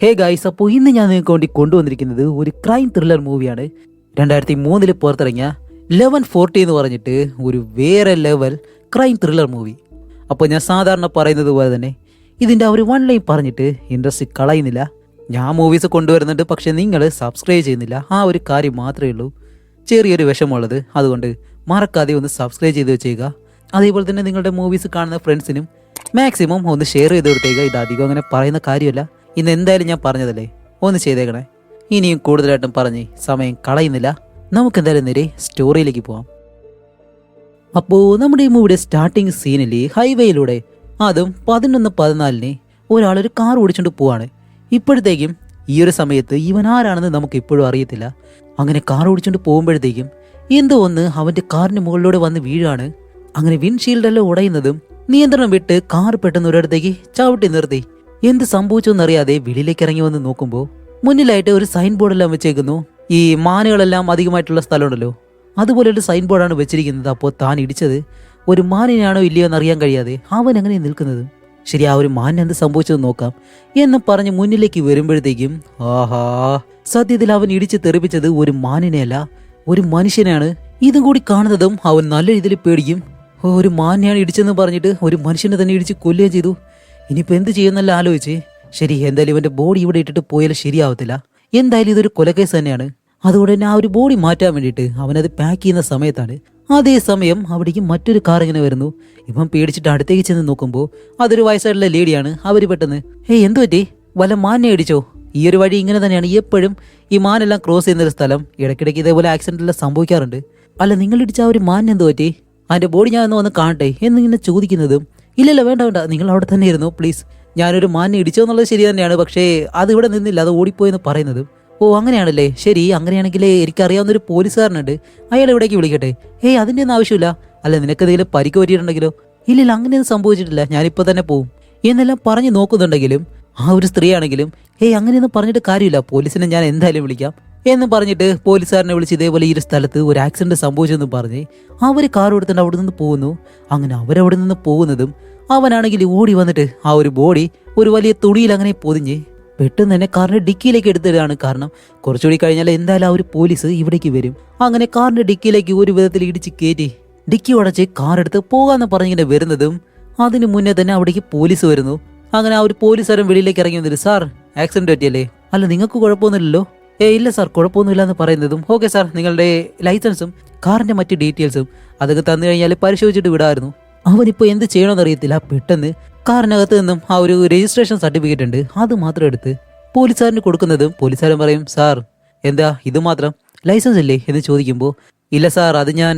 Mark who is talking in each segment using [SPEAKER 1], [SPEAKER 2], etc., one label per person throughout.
[SPEAKER 1] Hey guys, അപ്പോൾ ഇന്ന് ഞാൻ നിങ്ങൾക്ക് വേണ്ടി കൊണ്ടുവന്നിരിക്കുന്നത് ഒരു ക്രൈം ത്രില്ലർ മൂവിയാണ്. 2003 പുറത്തിറങ്ങിയ 1140 എന്ന് പറഞ്ഞിട്ട് ഒരു വേറെ ലെവൽ ക്രൈം ത്രില്ലർ മൂവി. അപ്പോൾ ഞാൻ സാധാരണ പറയുന്നത് പോലെ തന്നെ ഇതിൻ്റെ ഒരു വൺ ലൈൻ പറഞ്ഞിട്ട് ഇൻട്രസ്റ്റ് കളയുന്നില്ല. ഞാൻ മൂവീസ് കൊണ്ടുവരുന്നുണ്ട്, പക്ഷേ നിങ്ങൾ സബ്സ്ക്രൈബ് ചെയ്യുന്നില്ല. ആ ഒരു കാര്യം മാത്രമേ ഉള്ളൂ ചെറിയൊരു വിഷമമുള്ളത്. അതുകൊണ്ട് മറക്കാതെ ഒന്ന് സബ്സ്ക്രൈബ് ചെയ്ത് വെച്ചേക്കുക. അതേപോലെ തന്നെ നിങ്ങളുടെ മൂവീസ് കാണുന്ന ഫ്രണ്ട്സിനും മാക്സിമം ഒന്ന് ഷെയർ ചെയ്ത് കൊടുത്തേക്കുക. ഇത് അധികം അങ്ങനെ പറയുന്ന കാര്യമല്ല, ഇന്ന് എന്തായാലും ഞാൻ പറഞ്ഞതല്ലേ, ഒന്ന് ചെയ്തേക്കണേ. ഇനിയും കൂടുതലായിട്ടും പറഞ്ഞ് സമയം കളയുന്നില്ല, നമുക്ക് എന്തായാലും നേരെ സ്റ്റോറിയിലേക്ക് പോവാം. അപ്പോൾ നമ്മുടെ ഈ മൂവിയുടെ സ്റ്റാർട്ടിങ് സീനിൽ ഹൈവേയിലൂടെ, അതും 11:14 ഒരാളൊരു കാർ ഓടിച്ചുകൊണ്ട് പോവാണ്. ഇപ്പോഴത്തേക്കും ഈ ഒരു സമയത്ത് ഇവൻ ആരാണെന്ന് നമുക്ക് ഇപ്പോഴും അറിയത്തില്ല. അങ്ങനെ കാർ ഓടിച്ചുകൊണ്ട് പോകുമ്പോഴത്തേക്കും എന്തോ ഒന്ന് അവൻ്റെ കാറിന് മുകളിലൂടെ വന്ന് വീഴാണ്. അങ്ങനെ വിൻഷീൽഡെല്ലാം ഉടയുന്നതും നിയന്ത്രണം വിട്ട് കാർ പെട്ടെന്ന് ഒരിടത്തേക്ക് ചവിട്ടി നിർത്തി. എന്ത് സംഭവിച്ചോന്നറിയാതെ വെളിയിലേക്ക് ഇറങ്ങി വന്ന് നോക്കുമ്പോൾ മുന്നിലായിട്ട് ഒരു സൈൻ ബോർഡെല്ലാം വെച്ചേക്കുന്നു. ഈ മാനുകളെല്ലാം അധികമായിട്ടുള്ള സ്ഥലമുണ്ടല്ലോ, അതുപോലെ ഒരു സൈൻ ബോർഡാണ് വെച്ചിരിക്കുന്നത്. അപ്പോൾ താൻ ഇടിച്ചത് ഒരു മാനിനാണോ ഇല്ലയോ എന്നറിയാൻ കഴിയാതെ അവൻ അങ്ങനെ നിൽക്കുന്നത്. ശരി, ആ ഒരു മാനിന് എന്ത് സംഭവിച്ചത് നോക്കാം എന്ന് പറഞ്ഞ് മുന്നിലേക്ക് വരുമ്പോഴത്തേക്കും ആഹാ, സത്യത്തിൽ അവൻ ഇടിച്ച് തെറിപ്പിച്ചത് ഒരു മാനിനെയല്ല, ഒരു മനുഷ്യനാണ്. ഇതും കൂടി കാണുന്നതും അവൻ നല്ല രീതിയിൽ പേടിക്കും. ഒരു മാനിനെയാണ് ഇടിച്ചെന്ന് പറഞ്ഞിട്ട് ഒരു മനുഷ്യനെ തന്നെ ഇടിച്ച് കൊല്ലുകയും ചെയ്തു. ഇനിയിപ്പോൾ എന്ത് ചെയ്യുന്നല്ല ആലോചിച്ച്, ശരി എന്തായാലും ഇവൻ്റെ ബോഡി ഇവിടെ ഇട്ടിട്ട് പോയാലും ശരിയാവത്തില്ല. എന്തായാലും ഇതൊരു കൊലക്കേസ് തന്നെയാണ്. അതുകൊണ്ട് തന്നെ ആ ഒരു ബോഡി മാറ്റാൻ വേണ്ടിയിട്ട് അവനത് പാക്ക് ചെയ്യുന്ന സമയത്താണ് അതേസമയം അവിടേക്ക് മറ്റൊരു കാർ ഇങ്ങനെ വരുന്നു. ഇവൻ പേടിച്ചിട്ട് അടുത്തേക്ക് ചെന്ന് നോക്കുമ്പോൾ അതൊരു വയസ്സായിട്ടുള്ള ലേഡിയാണ്. അവർ പെട്ടെന്ന് എന്തു പറ്റി, വല്ല മാനിനെ ഇടിച്ചോ? ഈ ഒരു വഴി ഇങ്ങനെ തന്നെയാണ്, എപ്പോഴും ഈ മാനെല്ലാം ക്രോസ് ചെയ്യുന്നൊരു സ്ഥലം. ഇടയ്ക്കിടയ്ക്ക് ഇതേപോലെ ആക്സിഡൻ്റ് എല്ലാം സംഭവിക്കാറുണ്ട്. അല്ല, നിങ്ങൾ ഇടിച്ച ആ ഒരു മാനിന് എന്തു പറ്റി? അതിൻ്റെ ബോഡി ഞാൻ ഒന്ന് കാണട്ടെ എന്നിങ്ങനെ ചോദിക്കുന്നതും ഇല്ലല്ല വേണ്ട വേണ്ട, നിങ്ങൾ അവിടെ തന്നെ ഇരുന്നു പ്ലീസ്. ഞാനൊരു മാനിനെ ഇടിച്ചോ എന്നുള്ളത് ശരി തന്നെയാണ്, പക്ഷേ അത് ഇവിടെ നിന്നില്ല, അത് ഓടിപ്പോയെന്ന് പറയുന്നത്. ഓ അങ്ങനെയാണല്ലേ, ശരി. അങ്ങനെയാണെങ്കിൽ എനിക്കറിയാവുന്നൊരു പോലീസുകാരനുണ്ട്, അയാൾ ഇവിടേക്ക് വിളിക്കട്ടെ? അതിൻ്റെ ഒന്നും ആവശ്യമില്ല. അല്ല, നിനക്ക് എന്തെങ്കിലും പരിക്ക് പറ്റിയിട്ടുണ്ടെങ്കിലോ? ഇല്ലില്ല, അങ്ങനെയൊന്നും സംഭവിച്ചിട്ടില്ല, ഞാനിപ്പോൾ തന്നെ പോവും എന്നെല്ലാം പറഞ്ഞു നോക്കുന്നുണ്ടെങ്കിലും ആ ഒരു സ്ത്രീയാണെങ്കിലും അങ്ങനെയൊന്നും പറഞ്ഞിട്ട് കാര്യമില്ല, പോലീസിനെ ഞാൻ എന്തായാലും വിളിക്കാം എന്ന് പറഞ്ഞിട്ട് പോലീസുകാരനെ വിളിച്ച് ഇതേപോലെ ഈ ഒരു സ്ഥലത്ത് ഒരു ആക്സിഡന്റ് സംഭവിച്ചെന്ന് പറഞ്ഞ് അവർ കാർ എടുത്തിട്ട് അവിടെ നിന്ന് പോകുന്നു. അങ്ങനെ അവരവിടെ നിന്ന് പോകുന്നതും അവനാണെങ്കിൽ ഓടി വന്നിട്ട് ആ ഒരു ബോഡി ഒരു വലിയ തുണിയിൽ അങ്ങനെ പൊതിഞ്ഞ് പെട്ടെന്ന് തന്നെ കാറിന്റെ ഡിക്കിയിലേക്ക് എടുത്തിടുകയാണ്. കാരണം കുറച്ചുകൂടി കഴിഞ്ഞാൽ എന്തായാലും ആ ഒരു പോലീസ് ഇവിടേക്ക് വരും. അങ്ങനെ കാറിന്റെ ഡിക്കിയിലേക്ക് ഒരു വിധത്തിൽ ഇടിച്ച് കയറ്റി ഡിക്കി ഉടച്ച് കാർ എടുത്ത് പോകാന്ന് പറഞ്ഞിങ്ങനെ വരുന്നതും അതിന് മുന്നേ തന്നെ അവിടേക്ക് പോലീസ് വരുന്നു. അങ്ങനെ ആ ഒരു പോലീസുകാരൻ വെളിയിലേക്ക് ഇറങ്ങി വന്നിട്ട്, സാർ ആക്സിഡന്റ് പറ്റിയല്ലേ? അല്ല, നിങ്ങൾക്ക് കുഴപ്പമൊന്നുമില്ലല്ലോ? ഇല്ല സാർ, കുഴപ്പമൊന്നുമില്ല എന്ന് പറയുന്നതും ഓക്കെ സാർ, നിങ്ങളുടെ ലൈസൻസും കാറിന്റെ മറ്റ് ഡീറ്റെയിൽസും അതൊക്കെ തന്നു കഴിഞ്ഞാൽ പരിശോധിച്ചിട്ട് വിടായിരുന്നു. അവനിപ്പോൾ എന്ത് ചെയ്യണമെന്ന് അറിയത്തില്ല. പെട്ടെന്ന് കാറിനകത്ത് നിന്നും ആ ഒരു രജിസ്ട്രേഷൻ സർട്ടിഫിക്കറ്റ് ഉണ്ട്, അത് മാത്രം എടുത്ത് പോലീസുകാരന് കൊടുക്കുന്നതും പോലീസുകാരൻ പറയും, സാർ എന്താ ഇത് മാത്രം, ലൈസൻസ് ഇല്ലേ എന്ന് ചോദിക്കുമ്പോൾ ഇല്ല സാർ, അത് ഞാൻ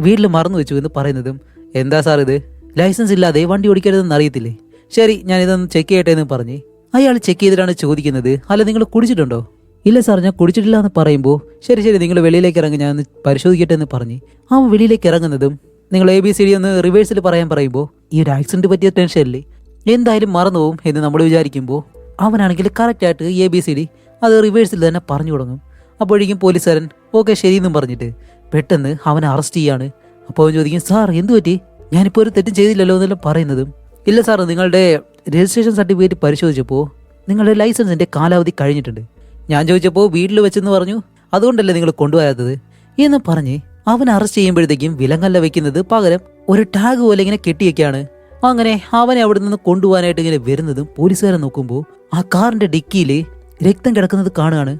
[SPEAKER 1] വീട്ടിൽ മറന്നു വെച്ചു എന്ന് പറയുന്നതും എന്താ സാർ ഇത്, ലൈസൻസ് ഇല്ലാതെ വണ്ടി ഓടിക്കരുതെന്ന് അറിയത്തില്ലേ? ശരി, ഞാൻ ഇതൊന്ന് ചെക്ക് ചെയ്യട്ടെ എന്ന് പറഞ്ഞ് അയാൾ ചെക്ക് ചെയ്തിട്ടാണ് ചോദിക്കുന്നത്, അല്ല നിങ്ങൾ കുടിച്ചിട്ടുണ്ടോ? ഇല്ല സാർ, ഞാൻ കുടിച്ചിട്ടില്ല എന്ന് പറയുമ്പോൾ ശരി ശരി, നിങ്ങൾ വെളിയിലേക്ക് ഇറങ്ങി, ഞാൻ ഒന്ന് പരിശോധിക്കട്ടെ എന്ന് പറഞ്ഞ് അവൻ വെളിയിലേക്ക് ഇറങ്ങുന്നതും നിങ്ങൾ ABCD ഒന്ന് റിവേഴ്സിൽ പറയാൻ പറയുമ്പോൾ ഈ ഒരു ആക്സിഡന്റ് പറ്റിയ ടെൻഷനില്ലേ എന്തായാലും മറന്നു പോകും എന്ന് നമ്മൾ വിചാരിക്കുമ്പോൾ അവനാണെങ്കിൽ കറക്റ്റായിട്ട് ABCD അത് റിവേഴ്സിൽ തന്നെ പറഞ്ഞു തുടങ്ങും. അപ്പോഴേക്കും പോലീസുകാരൻ ഓക്കെ ശരി എന്നും പറഞ്ഞിട്ട് പെട്ടെന്ന് അവനെ അറസ്റ്റ് ചെയ്യാണ്. അപ്പോൾ അവൻ ചോദിക്കും, സാർ എന്തു പറ്റി, ഞാനിപ്പോൾ ഒരു തെറ്റും ചെയ്തില്ലല്ലോ എന്നെല്ലാം പറയുന്നതും ഇല്ല സാർ, നിങ്ങളുടെ രജിസ്ട്രേഷൻ സർട്ടിഫിക്കറ്റ് പരിശോധിച്ചപ്പോൾ നിങ്ങളുടെ ലൈസൻസിൻ്റെ കാലാവധി കഴിഞ്ഞിട്ടുണ്ട്. ഞാൻ ചോദിച്ചപ്പോൾ വീട്ടിൽ വെച്ചെന്ന് പറഞ്ഞു, അതുകൊണ്ടല്ലേ നിങ്ങൾ കൊണ്ടുപോകാത്തത് എന്ന് പറഞ്ഞ് അവൻ അറസ്റ്റ് ചെയ്യുമ്പോഴത്തേക്കും വിലങ്ങല്ല വെക്കുന്നത് പകരം ഒരു ടാഗ് പോലെ ഇങ്ങനെ കെട്ടിയൊക്കെയാണ്. അങ്ങനെ അവനെ അവിടെ നിന്ന് കൊണ്ടുപോകാനായിട്ട് ഇങ്ങനെ വരുന്നതും പോലീസുകാരെ നോക്കുമ്പോൾ ആ കാറിന്റെ ഡിക്കിയിൽ രക്തം കിടക്കുന്നത് കാണുകയാണ്.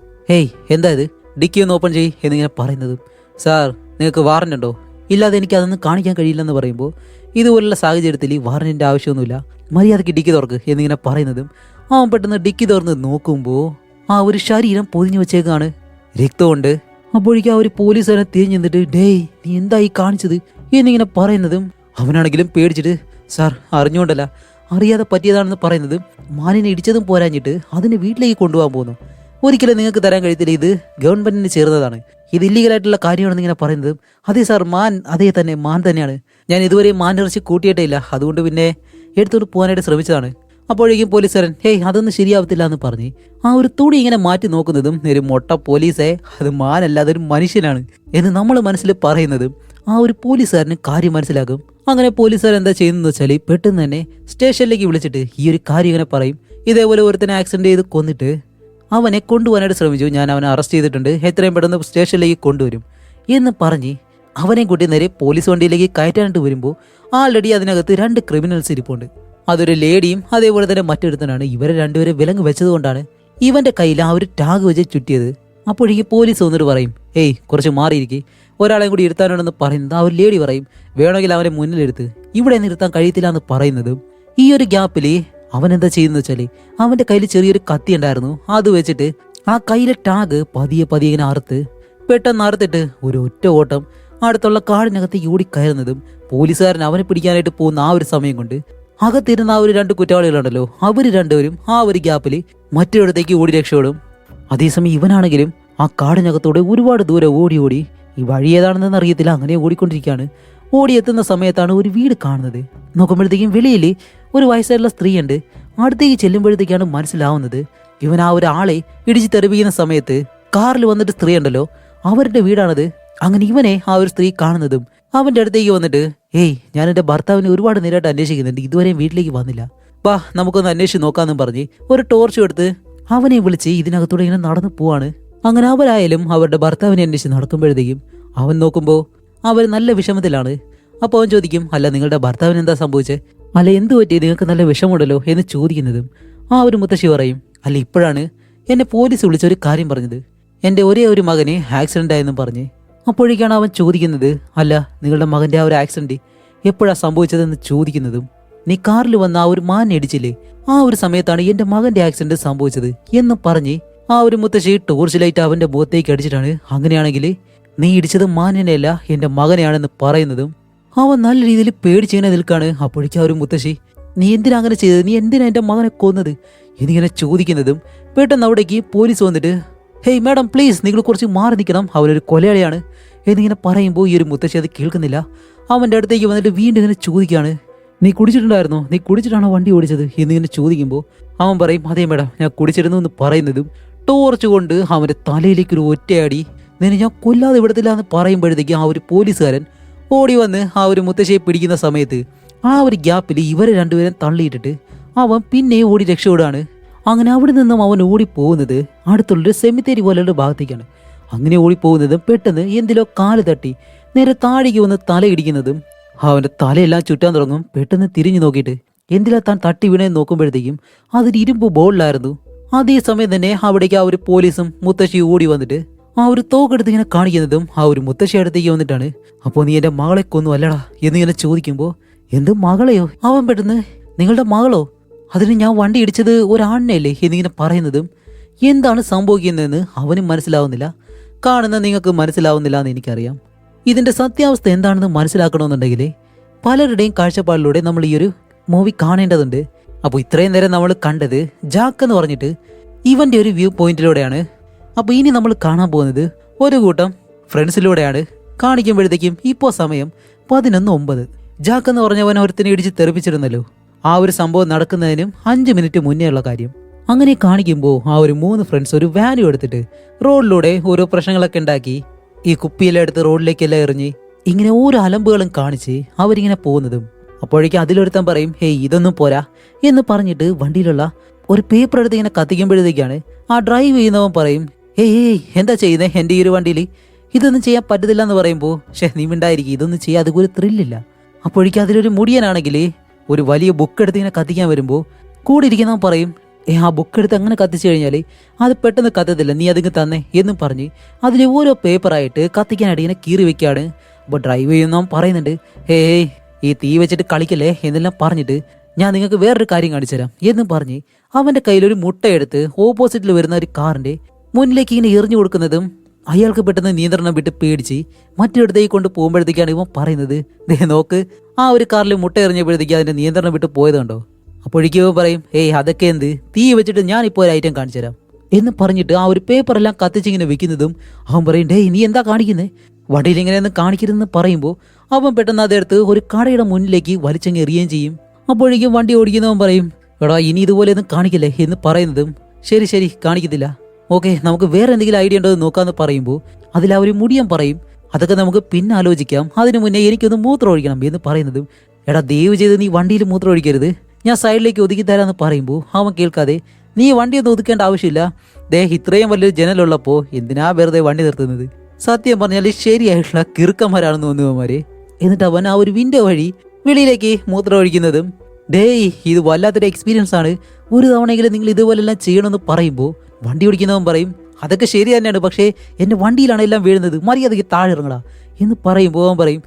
[SPEAKER 1] എന്താ ഇത്, ഡിക്കി ഒന്ന് ഓപ്പൺ ചെയ്യ് എന്നിങ്ങനെ പറയുന്നതും സാർ നിങ്ങൾക്ക് വാറന്റ് ഉണ്ടോ? ഇല്ലാതെ എനിക്ക് അതൊന്നും കാണിക്കാൻ കഴിയില്ലെന്ന് പറയുമ്പോൾ ഇതുപോലുള്ള സാഹചര്യത്തിൽ വാറന്റിന്റെ ആവശ്യമൊന്നുമില്ല, മര്യാദയ്ക്ക് ഡിക്കി തുറക്ക് എന്നിങ്ങനെ പറയുന്നതും അവൻ പെട്ടെന്ന് ഡിക്കി തുറന്ന് നോക്കുമ്പോൾ ആ ഒരു ശരീരം പൊതിഞ്ഞു വെച്ചേക്കാണ് രക്തമുണ്ട്. അപ്പോഴേക്കും ആ ഒരു പോലീസുകാരൻ തിരിഞ്ഞു നിന്നിട്ട് നീ എന്തായി കാണിച്ചത് എന്നിങ്ങനെ പറയുന്നതും അവനാണെങ്കിലും പേടിച്ചിട്ട് സാർ അറിഞ്ഞുകൊണ്ടല്ല, അറിയാതെ പറ്റിയതാണെന്ന് പറയുന്നതും മാനിനെ ഇടിച്ചതും പോരാഞ്ഞിട്ട് അതിനെ വീട്ടിലേക്ക് കൊണ്ടുപോകാൻ പോകുന്നു. ഒരിക്കലും നിങ്ങൾക്ക് തരാൻ കഴിയത്തില്ല, ഇത് ഗവൺമെന്റിന് ചേർന്നതാണ്, ഇത് ഇല്ലീഗലായിട്ടുള്ള കാര്യമാണെന്ന് ഇങ്ങനെ പറയുന്നതും അതെ സാർ, അതേ തന്നെ മാൻ തന്നെയാണ്, ഞാൻ ഇതുവരെ മാനിറച്ചി കൂട്ടിയിട്ടേ ഇല്ല, അതുകൊണ്ട് പിന്നെ എടുത്തുകൊണ്ട് പോകാനായിട്ട് ശ്രമിച്ചതാണ്. അപ്പോഴേക്കും പോലീസുകാരൻ അതൊന്നും ശരിയാവത്തില്ല എന്ന് പറഞ്ഞ് ആ ഒരു തുണി ഇങ്ങനെ മാറ്റി നോക്കുന്നതും ഒരു മൊട്ട പോലീസേ, അത് മാനല്ല അതൊരു മനുഷ്യനാണ് എന്ന് നമ്മൾ മനസ്സിൽ പറയുന്നതും ആ ഒരു പോലീസുകാരന് കാര്യം മനസ്സിലാകും. അങ്ങനെ പോലീസുകാർ എന്താ ചെയ്യുന്നതെന്ന് വെച്ചാൽ പെട്ടെന്ന് തന്നെ സ്റ്റേഷനിലേക്ക് വിളിച്ചിട്ട് ഈ ഒരു കാര്യം ഇങ്ങനെ പറയും, ഇതേപോലെ ഒരുത്തനെ ആക്സിഡന്റ് ചെയ്ത് കൊന്നിട്ട് അവനെ കൊണ്ടുപോകാനായിട്ട് ശ്രമിച്ചു. ഞാൻ അവനെ അറസ്റ്റ് ചെയ്തിട്ടുണ്ട്, എത്രയും പെട്ടെന്ന് സ്റ്റേഷനിലേക്ക് കൊണ്ടുവരും എന്ന് പറഞ്ഞ് അവനെ കൂട്ടി നേരെ പോലീസ് വണ്ടിയിലേക്ക് കയറ്റാനായിട്ട് വരുമ്പോൾ ആൾറെഡി അതിനകത്ത് 2 ക്രിമിനൽസ് ഇരിപ്പുണ്ട്. അതൊരു ലേഡിയും അതേപോലെ തന്നെ മറ്റൊരുത്തനാണ്. ഇവരെ രണ്ടുപേരെ വിലങ്ങ് വെച്ചതുകൊണ്ടാണ് ഇവന്റെ കയ്യിൽ ആ ഒരു ടാഗ് വെച്ച് ചുറ്റിയത്. അപ്പോഴേക്കും പോലീസ് വന്നിട്ട് പറയും, ഏയ് കുറച്ച് മാറിയിരിക്കും, ഒരാളെയും കൂടി ഇരുത്താനുണ്ടെന്ന് പറയുന്നത്. ആ ഒരു ലേഡി പറയും, വേണമെങ്കിൽ അവനെ മുന്നിലെടുത്ത് ഇവിടെ നിർത്താൻ കഴിയത്തില്ല എന്ന് പറയുന്നതും. ഈ ഒരു ഗ്യാപ്പിൽ അവൻ എന്താ ചെയ്യുന്നത് വെച്ചാല് അവന്റെ കയ്യിൽ ചെറിയൊരു കത്തി ഉണ്ടായിരുന്നു. അത് വെച്ചിട്ട് ആ കയ്യിലെ ടാഗ് പതിയെ പതിയെ ഇങ്ങനെ അറുത്ത് പെട്ടെന്ന് അറുത്തിട്ട് ഒരു ഒറ്റ ഓട്ടം അടുത്തുള്ള കാടിനകത്തേക്ക് ഓടിക്കയറുന്നതും പോലീസുകാരൻ അവനെ പിടിക്കാനായിട്ട് പോകുന്ന ആ ഒരു സമയം കൊണ്ട് അകത്തിരുന്ന ആ ഒരു 2 കുറ്റവാളികളുണ്ടല്ലോ, അവര് രണ്ടുപേരും ആ ഒരു ഗ്യാപ്പിൽ മറ്റൊരിടത്തേക്ക് ഓടി രക്ഷപ്പെടും. അതേസമയം ഇവനാണെങ്കിലും ആ കാടിനകത്തോടെ ഒരുപാട് ദൂരെ ഓടി ഓടി ഈ വഴി ഏതാണെന്ന് അറിയത്തില്ല, അങ്ങനെ ഓടിക്കൊണ്ടിരിക്കുകയാണ്. ഓടിയെത്തുന്ന സമയത്താണ് ഒരു വീട് കാണുന്നത്. നോക്കുമ്പോഴത്തേക്കും വെളിയിൽ ഒരു വയസ്സായിട്ടുള്ള സ്ത്രീയുണ്ട്. അടുത്തേക്ക് ചെല്ലുമ്പോഴത്തേക്കാണ് മനസ്സിലാവുന്നത് ഇവൻ ആ ഒരു ആളെ ഇടിച്ച് തെറിപ്പിക്കുന്ന സമയത്ത് കാറിൽ വന്നിട്ട് സ്ത്രീ ഉണ്ടല്ലോ, അവരുടെ വീടാണത്. അങ്ങനെ ഇവനെ ആ ഒരു സ്ത്രീ കാണുന്നതും അവന്റെ അടുത്തേക്ക് വന്നിട്ട്, ഏയ് ഞാൻ എന്റെ ഭർത്താവിനെ ഒരുപാട് നേരമായിട്ട് അന്വേഷിക്കുന്നുണ്ട്, ഇതുവരെയും വീട്ടിലേക്ക് വന്നില്ല, വാ നമുക്കൊന്ന് അന്വേഷിച്ച് നോക്കാമെന്നും പറഞ്ഞ് ഒരു ടോർച്ചും എടുത്ത് അവനെ വിളിച്ച് ഇതിനകത്തൂടെ ഇങ്ങനെ നടന്നു പോവാണ്. അങ്ങനെ അവരായാലും അവരുടെ ഭർത്താവിനെ അന്വേഷിച്ച് നടക്കുമ്പോഴത്തേക്കും അവൻ നോക്കുമ്പോൾ അവർ നല്ല വിഷമത്തിലാണ്. അപ്പോൾ അവൻ ചോദിക്കും, അല്ല നിങ്ങളുടെ ഭർത്താവിന് എന്താ സംഭവിച്ചേ, അല്ല എന്ത് പറ്റി, നിങ്ങൾക്ക് നല്ല വിഷമമുണ്ടല്ലോ എന്ന് ചോദിക്കുന്നതും ആ ഒരു മുത്തശ്ശി പറയും, അല്ല ഇപ്പോഴാണ് എന്നെ പോലീസ് വിളിച്ചൊരു കാര്യം പറഞ്ഞത്, എൻ്റെ ഒരേ ഒരു മകന് ആക്സിഡന്റ് ആയെന്നും പറഞ്ഞ്. അപ്പോഴേക്കാണ് അവൻ ചോദിക്കുന്നത്, അല്ല നിങ്ങളുടെ മകന്റെ ആ ഒരു ആക്സിഡന്റ് എപ്പോഴാ സംഭവിച്ചതെന്ന് ചോദിക്കുന്നതും, നീ കാറിൽ വന്ന ആ ഒരു മാൻ ഇടിച്ചില്ലേ, ആ ഒരു സമയത്താണ് എന്റെ മകന്റെ ആക്സിഡന്റ് സംഭവിച്ചത് എന്ന് പറഞ്ഞ് ആ ഒരു മുത്തശ്ശി ടോർച്ച് ലൈറ്റ് അവന്റെ മുഖത്തേക്ക് അടിച്ചിട്ടാണ്, അങ്ങനെയാണെങ്കിൽ നീ ഇടിച്ചത് മാനിനെയല്ല എന്റെ മകനെയാണെന്ന് പറയുന്നതും അവൻ നല്ല രീതിയിൽ പേടിച്ചിങ്ങനെ നിൽക്കാണ്. അപ്പോഴേക്കും ആ ഒരു മുത്തശ്ശി, നീ എന്തിനാ അങ്ങനെ ചെയ്തത്, നീ എന്തിനാ എന്റെ മകനെ കൊന്നത് എന്നിങ്ങനെ ചോദിക്കുന്നതും പെട്ടെന്ന് അവിടേക്ക് പോലീസ് വന്നിട്ട്, ഹേയ് മാഡം പ്ലീസ് നിങ്ങൾ കുറച്ച് മാറി നിൽക്കണം, അവനൊരു കൊലയാളിയാണ് എന്നിങ്ങനെ പറയുമ്പോൾ ഈ ഒരു മുത്തശ്ശി അത് കേൾക്കുന്നില്ല. അവന്റെ അടുത്തേക്ക് വന്നിട്ട് വീണ്ടും ഇങ്ങനെ ചോദിക്കുകയാണ്, നീ കുടിച്ചിട്ടുണ്ടായിരുന്നോ, നീ കുടിച്ചിട്ടാണോ വണ്ടി ഓടിച്ചത് എന്നിങ്ങനെ ചോദിക്കുമ്പോൾ അവൻ പറയും, അതേ മാഡം ഞാൻ കുടിച്ചിരുന്നു എന്ന് പറയുന്നതും ടോർച്ച് കൊണ്ട് അവന്റെ തലയിലേക്ക് ഒരു ഒറ്റയടി, നിന്നെ ഞാൻ കൊല്ലാതെ വിടത്തില്ല എന്ന് പറയുമ്പോഴത്തേക്ക് ആ ഒരു പോലീസുകാരൻ ഓടി വന്ന് ആ ഒരു മുത്തശ്ശിയെ പിടിക്കുന്ന സമയത്ത് ആ ഒരു ഗ്യാപ്പിൽ ഇവരെ രണ്ടുപേരും തള്ളിയിട്ടിട്ട് അവൻ പിന്നെ ഓടി രക്ഷപ്പെടുകയാണ്. അങ്ങനെ അവിടെ നിന്നും അവൻ ഓടിപ്പോകുന്നത് അടുത്തുള്ളൊരു സെമിത്തേരി പോലെയുള്ള ഭാഗത്തേക്കാണ്. അങ്ങനെ ഓടിപ്പോകുന്നതും പെട്ടെന്ന് എന്തിലോ കാല് തട്ടി നേരെ താഴേക്ക് വന്ന് തലയിടിക്കുന്നതും അവന്റെ തലയെല്ലാം ചുറ്റാൻ തുടങ്ങും. പെട്ടെന്ന് തിരിഞ്ഞു നോക്കിയിട്ട് എന്തിലാ താൻ തട്ടി വീണേന്ന് നോക്കുമ്പോഴത്തേക്കും അതൊരു ഇരുമ്പ് ബോളിലായിരുന്നു. അതേസമയം തന്നെ അവിടേക്ക് ആ ഒരു പോലീസും മുത്തശ്ശി ഓടി വന്നിട്ട് ആ ഒരു തോക്കെടുത്ത് ഇങ്ങനെ കാണിക്കുന്നതും ആ ഒരു മുത്തശ്ശി അടുത്തേക്ക് വന്നിട്ടാണ്, അപ്പോൾ നീ എന്റെ മകളെ കൊന്നു അല്ലടാ എന്നിങ്ങനെ ചോദിക്കുമ്പോൾ, എന്ത് മകളെയോ, അവൻ പെട്ടെന്ന് നിങ്ങളുടെ മകളോ, അതിന് ഞാൻ വണ്ടി ഇടിച്ചത് ഒരാണിനെയല്ലേ എന്നിങ്ങനെ പറയുന്നതും എന്താണ് സംഭവിക്കുന്നതെന്ന് അവനും മനസ്സിലാവുന്നില്ല, കാണുന്ന നിങ്ങൾക്ക് മനസ്സിലാവുന്നില്ല എന്ന് എനിക്കറിയാം. ഇതിന്റെ സത്യാവസ്ഥ എന്താണെന്ന് മനസ്സിലാക്കണമെന്നുണ്ടെങ്കിൽ പലരുടെയും കാഴ്ചപ്പാടിലൂടെ നമ്മൾ ഈ ഒരു മൂവി കാണേണ്ടതുണ്ട്. അപ്പോൾ ഇത്രയും നേരം നമ്മൾ കണ്ടത് ജാക്ക് എന്ന് പറഞ്ഞിട്ട് ഇവന്റെ ഒരു വ്യൂ പോയിന്റിലൂടെയാണ്. അപ്പോൾ ഇനി നമ്മൾ കാണാൻ പോകുന്നത് ഒരു കൂട്ടം ഫ്രണ്ട്സിലൂടെയാണ്. കാണിക്കുമ്പോഴത്തേക്കും ഇപ്പോൾ സമയം 11:09. ജാക്ക് എന്ന് പറഞ്ഞവൻ ഒരുത്തിനെ ഇടിച്ച് തെറിപ്പിച്ചിരുന്നല്ലോ, ആ ഒരു സംഭവം നടക്കുന്നതിനും 5 മിനിറ്റ് മുന്നേ ഉള്ള കാര്യം. അങ്ങനെ കാണിക്കുമ്പോൾ ആ ഒരു 3 ഫ്രണ്ട്സ് ഒരു വാല്യൂ എടുത്തിട്ട് റോഡിലൂടെ ഓരോ പ്രശ്നങ്ങളൊക്കെ ഉണ്ടാക്കി ഈ കുപ്പിയെല്ലാം എടുത്ത് റോഡിലേക്കെല്ലാം എറിഞ്ഞ് ഇങ്ങനെ ഓരോ അലമ്പുകളും കാണിച്ച് അവരിങ്ങനെ പോകുന്നതും അപ്പോഴേക്കും അതിലൊരുത്തൻ പറയും, ഹേയ് ഇതൊന്നും പോരാ എന്ന് പറഞ്ഞിട്ട് വണ്ടിയിലുള്ള ഒരു പേപ്പർ എടുത്ത് ഇങ്ങനെ കത്തിക്കുമ്പോഴത്തേക്കാണ് ആ ഡ്രൈവ് ചെയ്യുന്നവൻ പറയും, ഏയ് എന്താ ചെയ്യുന്നത്, എൻ്റെ ഈ ഒരു വണ്ടിയിൽ ഇതൊന്നും ചെയ്യാൻ പറ്റത്തില്ല എന്ന് പറയുമ്പോൾ, നീ മിണ്ടായിരിക്കും, ഇതൊന്നും ചെയ്യാൻ അതുപോലെ ത്രില്ലില്ല. അപ്പോഴേക്കും അതിലൊരു മുടിയനാണെങ്കിൽ ഒരു വലിയ ബുക്ക് എടുത്ത് ഇങ്ങനെ കത്തിക്കാൻ വരുമ്പോൾ കൂടെ ഇരിക്കുന്നവൻ പറയും, ആ ബുക്ക് എടുത്ത് അങ്ങനെ കത്തിച്ചു കഴിഞ്ഞാൽ അത് പെട്ടെന്ന് കത്തത്തില്ല, നീ അതിങ്ങ് തന്നെ എന്നും പറഞ്ഞ് അതിൽ ഓരോ പേപ്പറായിട്ട് കത്തിക്കാനായിട്ട് ഇങ്ങനെ കീറി വെക്കുകയാണ്. അപ്പോൾ ഡ്രൈവ് ചെയ്യുന്നവൻ പറയുന്നുണ്ട്, ഏയ് ഈ തീ വെച്ചിട്ട് കളിക്കല്ലേ എന്നെല്ലാം പറഞ്ഞിട്ട് ഞാൻ നിങ്ങൾക്ക് വേറൊരു കാര്യം കാണിച്ചു തരാം എന്നും പറഞ്ഞ് അവന്റെ കയ്യിലൊരു മുട്ടയെടുത്ത് ഓപ്പോസിറ്റിൽ വരുന്ന ഒരു കാറിന്റെ മുന്നിലേക്ക് ഇങ്ങനെ എറിഞ്ഞു കൊടുക്കുന്നതും അയാൾക്ക് പെട്ടെന്ന് നിയന്ത്രണം വിട്ട് പേടിച്ച് മറ്റൊരിടത്തേക്ക് കൊണ്ട് പോകുമ്പോഴത്തേക്കാണ് ഇവൻ പറയുന്നത്, ദേ നോക്ക് ആ ഒരു കാറിൽ മുട്ട എറിഞ്ഞപ്പോഴത്തേക്ക് അതിന്റെ നിയന്ത്രണം വിട്ട് പോയത് കണ്ടോ. അപ്പോഴേക്കും ഇവൻ പറയും, ഏയ് അതൊക്കെ എന്ത്, തീ വെച്ചിട്ട് ഞാനിപ്പോൾ ഒരു ഐറ്റം കാണിച്ചു തരാം എന്ന് പറഞ്ഞിട്ട് ആ ഒരു പേപ്പറെല്ലാം കത്തിച്ചിങ്ങനെ വെക്കുന്നതും അവൻ പറയും, ഡേയ് നീ എന്താ കാണിക്കുന്നത്, വണ്ടിയിൽ ഇങ്ങനെയൊന്നും കാണിക്കരുതെന്ന് പറയുമ്പോൾ അവൻ പെട്ടെന്ന് അതെടുത്ത് ഒരു കടയുടെ മുന്നിലേക്ക് വലിച്ചങ്ങ് എറിയുകയും ചെയ്യും. അപ്പോഴേക്കും വണ്ടി ഓടിക്കുന്നവൻ പറയും, എടാ ഇനി ഇതുപോലെ ഒന്നും കാണിക്കില്ലേ എന്ന് പറയുന്നതും ശരി ശരി കാണിക്കത്തില്ല, ഓക്കെ നമുക്ക് വേറെ എന്തെങ്കിലും ഐഡിയ ഉണ്ടോ എന്ന് നോക്കാമെന്ന് പറയുമ്പോൾ അതിൽ ആ ഒരു മുടിയൻ പറയും, അതൊക്കെ നമുക്ക് പിന്നെ ആലോചിക്കാം, അതിനു മുന്നേ എനിക്കൊന്ന് മൂത്രം ഒഴിക്കണം എന്ന് പറയുന്നതും, എടാ ദയവ് ചെയ്ത് നീ വണ്ടിയിൽ മൂത്രം ഒഴിക്കരുത്, ഞാൻ സൈഡിലേക്ക് ഒതുക്കി തരാമെന്ന് പറയുമ്പോൾ അവൻ കേൾക്കാതെ നീ വണ്ടിയൊന്നും ഒതുക്കേണ്ട ആവശ്യമില്ല, ഇത്രയും വലിയൊരു ജനലുള്ളപ്പോൾ എന്തിനാ വെറുതെ വണ്ടി നിർത്തുന്നത്? സത്യം പറഞ്ഞാൽ ശരിയായിട്ടുള്ള കിറുക്കന്മാരാണെന്ന് തോന്നുന്നവന്മാരെ. എന്നിട്ട് അവൻ ആ ഒരു വിൻഡോ വഴി വെളിയിലേക്ക് മൂത്രം ഒഴിക്കുന്നതും ഇത് വല്ലാത്തൊരു എക്സ്പീരിയൻസ് ആണ്, ഒരു തവണയെങ്കിലും നിങ്ങൾ ഇതുപോലെല്ലാം ചെയ്യണമെന്ന് പറയുമ്പോൾ വണ്ടി ഓടിക്കുന്നവൻ പറയും അതൊക്കെ ശരി തന്നെയാണ്, പക്ഷേ എൻ്റെ വണ്ടിയിലാണ് എല്ലാം വീഴുന്നത്, മര്യാദയ്ക്ക് താഴെ ഇറങ്ങടാ എന്ന് പറയുമ്പോൾ അവൻ പറയും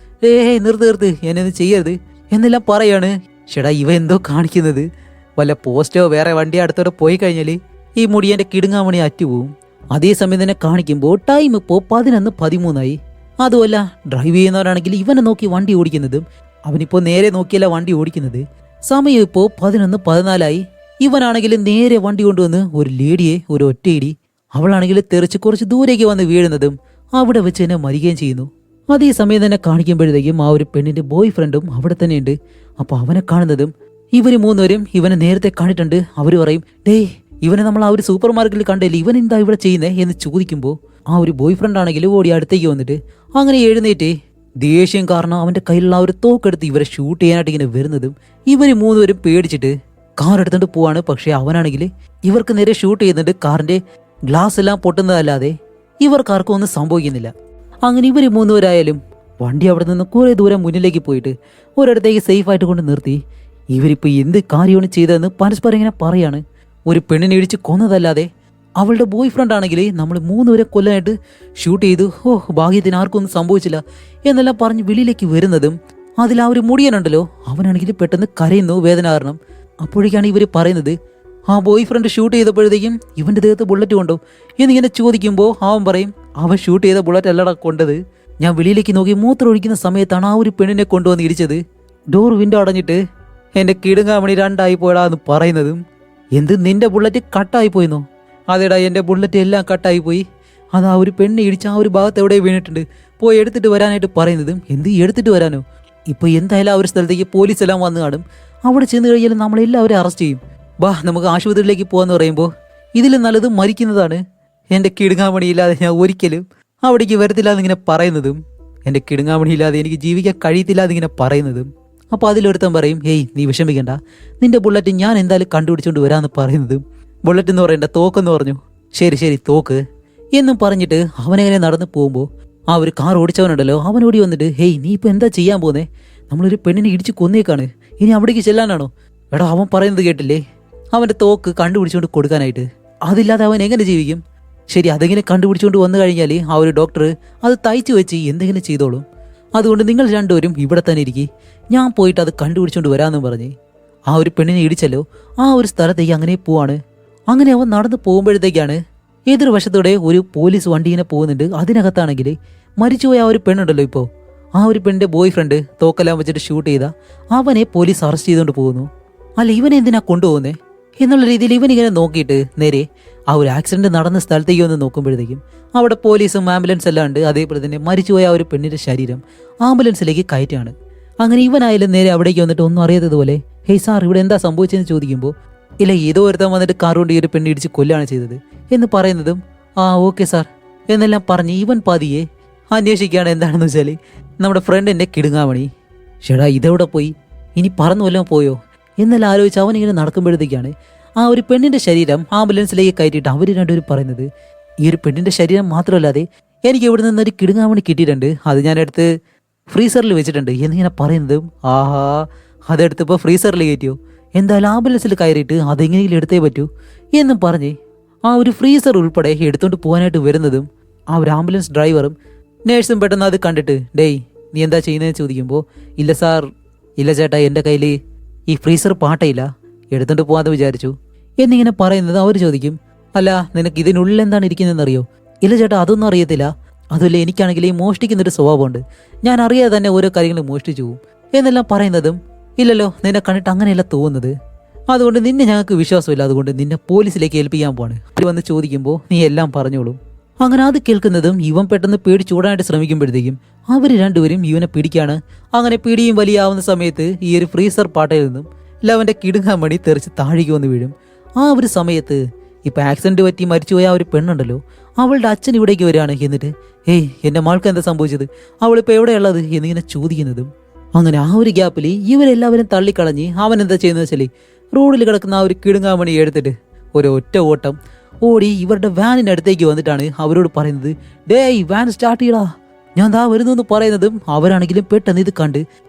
[SPEAKER 1] നിർത്ത് എന്നെ ചെയ്യരുത് എന്നെല്ലാം പറയാണ്. ചേട്ടാ ഇവ എന്തോ കാണിക്കുന്നത്, വല്ല പോസ്റ്റോ വേറെ വണ്ടി അടുത്തോടെ പോയി കഴിഞ്ഞാൽ ഈ മുടിയൻ്റെ കിടുങ്ങാമണി അറ്റുപോവും. അതേസമയം തന്നെ കാണിക്കുമ്പോൾ ടൈം ഇപ്പോൾ 11:13. അതുമല്ല ഡ്രൈവ് ചെയ്യുന്നവരാണെങ്കിൽ ഇവനെ നോക്കി വണ്ടി ഓടിക്കുന്നതും അവനിപ്പോൾ നേരെ നോക്കിയല്ല വണ്ടി ഓടിക്കുന്നത്. സമയം ഇപ്പോൾ 11:14. ഇവനാണെങ്കിൽ നേരെ വണ്ടി കൊണ്ടുവന്ന് ഒരു ലേഡിയെ ഒരു ഒറ്റയിടി, അവളാണെങ്കിൽ തെറിച്ച് കുറച്ച് ദൂരേക്ക് വന്ന് വീഴുന്നതും അവിടെ വെച്ച് തന്നെ മരിക്കുകയും ചെയ്യുന്നു. അതേസമയം തന്നെ കാണിക്കുമ്പോഴത്തേക്കും ആ ഒരു പെണ്ണിന്റെ ബോയ് ഫ്രണ്ടും അവിടെ തന്നെയുണ്ട്. അപ്പൊ അവനെ കാണുന്നതും ഇവര് മൂന്നുപേരും ഇവനെ നേരത്തെ കണ്ടിട്ടുണ്ട്. അവര് പറയും ഇവനെ നമ്മൾ ആ ഒരു സൂപ്പർ മാർക്കറ്റിൽ കണ്ടില്ലേ, ഇവൻ എന്താ ഇവിടെ ചെയ്യുന്നേ എന്ന് ചോദിക്കുമ്പോൾ ആ ഒരു ബോയ് ഫ്രണ്ട് ആണെങ്കിൽ ഓടി അടുത്തേക്ക് വന്നിട്ട് അങ്ങനെ എഴുന്നേറ്റ് ദേഷ്യം കാരണം അവന്റെ കയ്യിലുള്ള ആ ഒരു തോക്കെടുത്ത് ഇവരെ ഷൂട്ട് ചെയ്യാനായിട്ട് ഇങ്ങനെ വരുന്നതും ഇവര് മൂന്നുപേരും പേടിച്ചിട്ട് കാർ എടുത്തോണ്ട് പോവാണ്. പക്ഷെ അവനാണെങ്കിൽ ഇവർക്ക് നേരെ ഷൂട്ട് ചെയ്യുന്നുണ്ട്. കാറിന്റെ ഗ്ലാസ് എല്ലാം പൊട്ടുന്നതല്ലാതെ ഇവർക്കാർക്കും ഒന്നും സംഭവിക്കുന്നില്ല. അങ്ങനെ ഇവര് മൂന്നുപേരായാലും വണ്ടി അവിടെ നിന്ന് കുറെ ദൂരം മുന്നിലേക്ക് പോയിട്ട് ഒരിടത്തേക്ക് സേഫ് ആയിട്ട് കൊണ്ട് നിർത്തി. ഇവരിപ്പോ എന്ത് കാര്യമാണ് ചെയ്തതെന്ന് പരസ്പരം ഇങ്ങനെ പറയാണ്. ഒരു പെണ്ണിനെ ഇടിച്ച് കൊന്നതല്ലാതെ അവളുടെ ബോയ് ഫ്രണ്ട് ആണെങ്കിൽ നമ്മൾ മൂന്നുപേരെ കൊല്ലാനായിട്ട് ഷൂട്ട് ചെയ്തു, ഭാഗ്യത്തിന് ആർക്കും ഒന്നും സംഭവിച്ചില്ല എന്നെല്ലാം പറഞ്ഞ് വെളിയിലേക്ക് വരുന്നതും അതിൽ ആ ഒരു മുടിയനുണ്ടല്ലോ അവനാണെങ്കിൽ പെട്ടെന്ന് കരയുന്നു വേദന കാരണം. അപ്പോഴേക്കാണ് ഇവർ പറയുന്നത് ആ ബോയ് ഫ്രണ്ട് ഷൂട്ട് ചെയ്തപ്പോഴത്തേക്കും ഇവന്റെ ദേഹത്ത് ബുള്ളറ്റ് കൊണ്ടോ എന്നിങ്ങനെ ചോദിക്കുമ്പോൾ അവൻ പറയും അവൻ ഷൂട്ട് ചെയ്ത ബുള്ളറ്റ് അല്ലടാ കൊണ്ടത്, ഞാൻ വെളിയിലേക്ക് നോക്കി മൂത്രം ഒഴിക്കുന്ന സമയത്താണ് ആ ഒരു പെണ്ണിനെ കൊണ്ടുവന്ന് ഇടിച്ചത്. ഡോർ വിൻഡോ അടഞ്ഞിട്ട് എന്റെ കിടുങ്ങാമണി രണ്ടായി പോയടാ എന്ന് പറയുന്നതും എന്ത് നിന്റെ ബുള്ളറ്റ് കട്ടായി പോയെന്നോ? അതേടാ എന്റെ ബുള്ളറ്റ് എല്ലാം കട്ടായി പോയി, അത് ആ ഒരു പെണ്ണെ ഇടിച്ച് ആ ഒരു ഭാഗത്ത് എവിടെ വീണിട്ടുണ്ട്, പോയി എടുത്തിട്ട് വരാനായിട്ട് പറയുന്നതും എന്ത് എടുത്തിട്ട് വരാനോ? ഇപ്പൊ എന്തായാലും ആ ഒരു സ്ഥലത്തേക്ക് പോലീസ് എല്ലാം വന്നു കാണും, അവിടെ ചെന്ന് കഴിഞ്ഞാൽ നമ്മളെല്ലാവരും അറസ്റ്റ് ചെയ്യും, നമുക്ക് ആശുപത്രിയിലേക്ക് പോകാന്ന് പറയുമ്പോൾ ഇതിൽ നല്ലത് മരിക്കുന്നതാണ്, എൻ്റെ കിടുങ്ങാമണിയില്ലാതെ ഞാൻ ഒരിക്കലും അവിടേക്ക് വരത്തില്ല എന്നിങ്ങനെ പറയുന്നതും എൻ്റെ കിടുങ്ങാമണിയില്ലാതെ എനിക്ക് ജീവിക്കാൻ കഴിയത്തില്ല എന്നിങ്ങനെ പറയുന്നതും. അപ്പോൾ അതിലൊരുത്തൻ പറയും നീ വിഷമിക്കണ്ട, നിന്റെ ബുള്ളറ്റ് ഞാൻ എന്തായാലും കണ്ടുപിടിച്ചുകൊണ്ട് വരാമെന്ന് പറയുന്നതും ബുള്ളറ്റ് എന്ന് പറയണ്ട തോക്കെന്ന് പറഞ്ഞു. ശരി തോക്ക് എന്നും പറഞ്ഞിട്ട് അവനെങ്ങനെ നടന്നു പോകുമ്പോൾ ആ ഒരു കാർ ഓടിച്ചവനുണ്ടല്ലോ അവനോടി വന്നിട്ട് നീ ഇപ്പൊ എന്താ ചെയ്യാൻ പോന്നേ, നമ്മളൊരു പെണ്ണിനെ ഇടിച്ച് കൊന്നേക്കാണ്, ഇനി അവിടേക്ക് ചെല്ലാനാണോ? എടാ അവൻ പറയുന്നത് കേട്ടില്ലേ, അവന്റെ തോക്ക് കണ്ടുപിടിച്ചുകൊണ്ട് കൊടുക്കാനായിട്ട്, അതില്ലാതെ അവൻ എങ്ങനെ ജീവിക്കും? ശരി അതെങ്ങനെ കണ്ടുപിടിച്ചുകൊണ്ട് വന്നു കഴിഞ്ഞാൽ ആ ഒരു ഡോക്ടർ അത് തയ്ച്ചു വെച്ച് എന്തെങ്കിലും ചെയ്തോളും, അതുകൊണ്ട് നിങ്ങൾ രണ്ടുപേരും ഇവിടെ തന്നെ ഇരിക്കും, ഞാൻ പോയിട്ട് അത് കണ്ടുപിടിച്ചുകൊണ്ട് വരാമെന്ന് പറഞ്ഞ് ആ ഒരു പെണ്ണിനെ ഇടിച്ചല്ലോ ആ ഒരു സ്ഥലത്തേക്ക് അങ്ങനെ പോവാണ്. അങ്ങനെ അവൻ നടന്നു പോകുമ്പോഴത്തേക്കാണ് എതിർവശത്തൂടെ ഒരു പോലീസ് വണ്ടി ഇങ്ങനെ പോകുന്നുണ്ട്. അതിനകത്താണെങ്കിൽ മരിച്ചുപോയ ആ ഒരു പെണ്ണുണ്ടല്ലോ ഇപ്പോൾ ആ ഒരു പെണ്ണിന്റെ ബോയ് ഫ്രണ്ട് തോക്കെല്ലാം വെച്ചിട്ട് ഷൂട്ട് ചെയ്ത അവനെ പോലീസ് അറസ്റ്റ് ചെയ്തുകൊണ്ട് പോകുന്നു. അല്ല ഇവനെ എന്തിനാ കൊണ്ടുപോകുന്നേ എന്നുള്ള രീതിയിൽ ഇവനിങ്ങനെ നോക്കിയിട്ട് നേരെ ആ ഒരു ആക്സിഡന്റ് നടന്ന സ്ഥലത്തേക്ക് വന്ന് നോക്കുമ്പോഴത്തേക്കും അവിടെ പോലീസും ആംബുലൻസ് എല്ലാം ഉണ്ട്. അതേപോലെ തന്നെ മരിച്ചുപോയ ആ ഒരു പെണ്ണിന്റെ ശരീരം ആംബുലൻസിലേക്ക് കയറ്റാണ്. അങ്ങനെ ഇവനായാലും നേരെ അവിടേക്ക് വന്നിട്ട് ഒന്നും അറിയാത്തതുപോലെ സാർ ഇവിടെ എന്താ സംഭവിച്ചതെന്ന് ചോദിക്കുമ്പോൾ ഇല്ല ഏതോ ഒരുത്തൻ വന്നിട്ട് കാർ കൊണ്ട് ഈ ഒരു പെണ്ണ് ഇടിച്ച് കൊല്ലാണ് ചെയ്തത് എന്ന് പറയുന്നതും ഓക്കെ സാർ എന്നെല്ലാം പറഞ്ഞ് ഇവൻ പതിയെ അന്വേഷിക്കുകയാണ് എന്താണെന്ന് വെച്ചാൽ നമ്മുടെ ഫ്രണ്ടിന്റെ കിടുങ്ങാമണി. ഷെടാ ഇതെവിടെ പോയി, ഇനി പറന്നു വല്ലതും പോയോ എന്നെല്ലാം ആലോചിച്ച് അവനിങ്ങനെ നടക്കുമ്പോഴത്തേക്കാണ് ആ ഒരു പെണ്ണിന്റെ ശരീരം ആംബുലൻസിലേക്ക് കയറ്റിയിട്ട് അവർ രണ്ടുപേരും പറയുന്നത് ഈ ഒരു പെണ്ണിന്റെ ശരീരം മാത്രമല്ലാതെ എനിക്ക് ഇവിടെ നിന്നൊരു കിടുങ്ങാമണി കിട്ടിയിട്ടുണ്ട്, അത് ഞാൻ എടുത്ത് ഫ്രീസറിൽ വെച്ചിട്ടുണ്ട് എന്നിങ്ങനെ പറയുന്നതും അതെടുത്തിപ്പോൾ ഫ്രീസറിൽ കയറ്റിയോ, എന്തായാലും ആംബുലൻസിൽ കയറിയിട്ട് അതെങ്ങനെയെങ്കിലും എടുത്തേ പറ്റൂ എന്നും പറഞ്ഞ് ആ ഒരു ഫ്രീസർ ഉൾപ്പെടെ എടുത്തോണ്ട് പോകാനായിട്ട് വരുന്നതും ആ ഒരു ആംബുലൻസ് ഡ്രൈവറും നേഴ്സും പെട്ടെന്ന് അത് കണ്ടിട്ട് നീ എന്താ ചെയ്യുന്നതെന്ന് ചോദിക്കുമ്പോൾ ഇല്ല സാർ ഇല്ല ചേട്ടാ എൻ്റെ കയ്യിൽ ഈ ഫ്രീസർ പാട്ടയില്ല, എടുത്തോണ്ട് പോകാമെന്ന് വിചാരിച്ചു എന്നിങ്ങനെ പറയുന്നത് അവർ ചോദിക്കും അല്ല നിനക്ക് ഇതിനുള്ളിൽ എന്താണ് ഇരിക്കുന്നതെന്നറിയോ? ഇല്ല ചേട്ടാ അതൊന്നും അറിയത്തില്ല, അതുമല്ല എനിക്കാണെങ്കിൽ ഈ മോഷ്ടിക്കുന്നൊരു സ്വഭാവമുണ്ട്, ഞാൻ അറിയാതെ തന്നെ ഓരോ കാര്യങ്ങളും മോഷ്ടിച്ചു പോകും എന്നെല്ലാം പറയുന്നതും ഇല്ലല്ലോ നിന്നെ കണ്ടിട്ട് അങ്ങനെയല്ല തോന്നുന്നത്, അതുകൊണ്ട് നിന്നെ ഞങ്ങൾക്ക് വിശ്വാസമില്ല, അതുകൊണ്ട് നിന്നെ പോലീസിലേക്ക് ഏൽപ്പിക്കാൻ പോവാണ്. അവർ വന്ന് ചോദിക്കുമ്പോൾ നീ എല്ലാം പറഞ്ഞോളും. അങ്ങനെ അത് കേൾക്കുന്നതും ഇവൻ പെട്ടെന്ന് പേടിച്ചോടാനായിട്ട് ശ്രമിക്കുമ്പോഴത്തേക്കും അവർ രണ്ടുപേരും ഇവനെ പിടിക്കാണ്. അങ്ങനെ പിടിയും വലിയാവുന്ന സമയത്ത് ഈ ഒരു ഫ്രീസർ പാട്ടയിൽ നിന്നും ലവന്റെ കിടുങ്ങാമണി തെറിച്ച് താഴേക്ക് വന്ന് വീഴും. ആ ഒരു സമയത്ത് ഇപ്പൊ ആക്സിഡന്റ് പറ്റി മരിച്ചുപോയ ആ ഒരു പെണ്ണുണ്ടല്ലോ അവളുടെ അച്ഛൻ ഇവിടേക്ക് വരികയാണ്. എന്നിട്ട് എൻ്റെ മകൾക്ക് എന്താ സംഭവിച്ചത്, അവളിപ്പോൾ എവിടെയുള്ളത് എന്നിങ്ങനെ ചോദിക്കുന്നതും അങ്ങനെ ആ ഒരു ഗ്യാപ്പിൽ ഇവരെല്ലാവരും തള്ളിക്കളഞ്ഞ് അവൻ എന്താ ചെയ്യുന്നത് വെച്ചാൽ റോഡിൽ കിടക്കുന്ന ആ ഒരു കിടുങ്ങാമണി എടുത്തിട്ട് ഒരു ഒറ്റ ഓട്ടം ഓടി ഇവരുടെ വാനിൻ്റെ അടുത്തേക്ക് വന്നിട്ടാണ് അവരോട് പറയുന്നത്, ഡേയ് വാൻ സ്റ്റാർട്ട് ചെയ്യടാ, ഞാൻ ദാ വരുന്നു എന്ന് പറയുന്നതും അവരാണെങ്കിലും പെട്ടെന്ന് ഇത് കണ്ട്